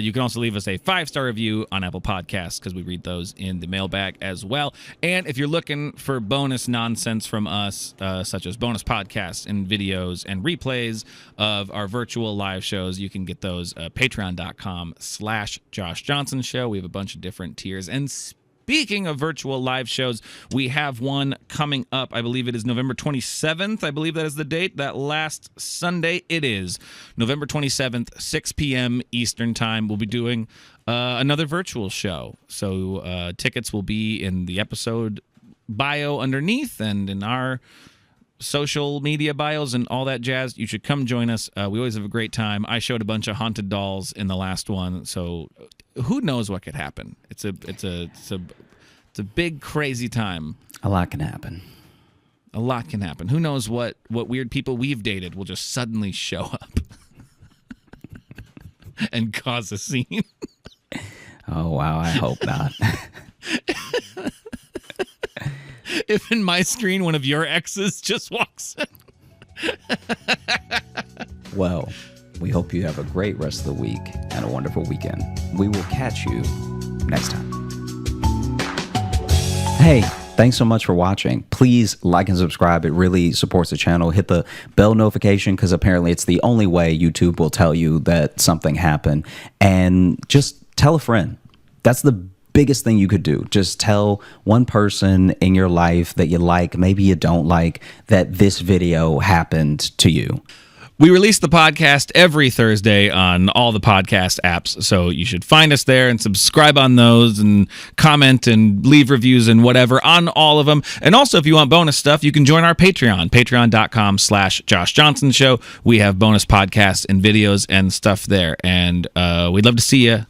You can also leave us a 5-star review on Apple Podcasts because we read those in the mailbag as well. And if you're looking for bonus nonsense from us, such as bonus podcasts and videos and replays of our virtual live shows, you can get those patreon.com/Josh Johnson Show. We have a bunch of different tiers. And speaking of virtual live shows, we have one coming up. I believe it is November 27th. I believe that is the date. That last Sunday, it is November 27th, 6 p.m. Eastern Time. We'll be doing another virtual show. So tickets will be in the episode bio underneath and in our social media bios and all that jazz. You should come join us. We always have a great time. I showed a bunch of haunted dolls in the last one, so who knows what could happen. It's a big crazy time. a lot can happen. A lot can happen. Who knows what weird people we've dated will just suddenly show up and cause a scene. Oh, wow. I hope not. If in my screen one of your exes just walks in. Well, we hope you have a great rest of the week and a wonderful weekend. We will catch you next time. Hey, thanks so much for watching. Please like and subscribe. It really supports the channel. Hit the bell notification because apparently it's the only way YouTube will tell you that something happened. And just tell a friend. That's the biggest thing you could do. Just tell one person in your life that you like, maybe you don't like, that this video happened to you. We release the podcast every Thursday on all the podcast apps, so you should find us there and subscribe on those and comment and leave reviews and whatever on all of them. And also, if you want bonus stuff, you can join our Patreon, patreon.com/Josh Johnson Show. We have bonus podcasts and videos and stuff there, and we'd love to see you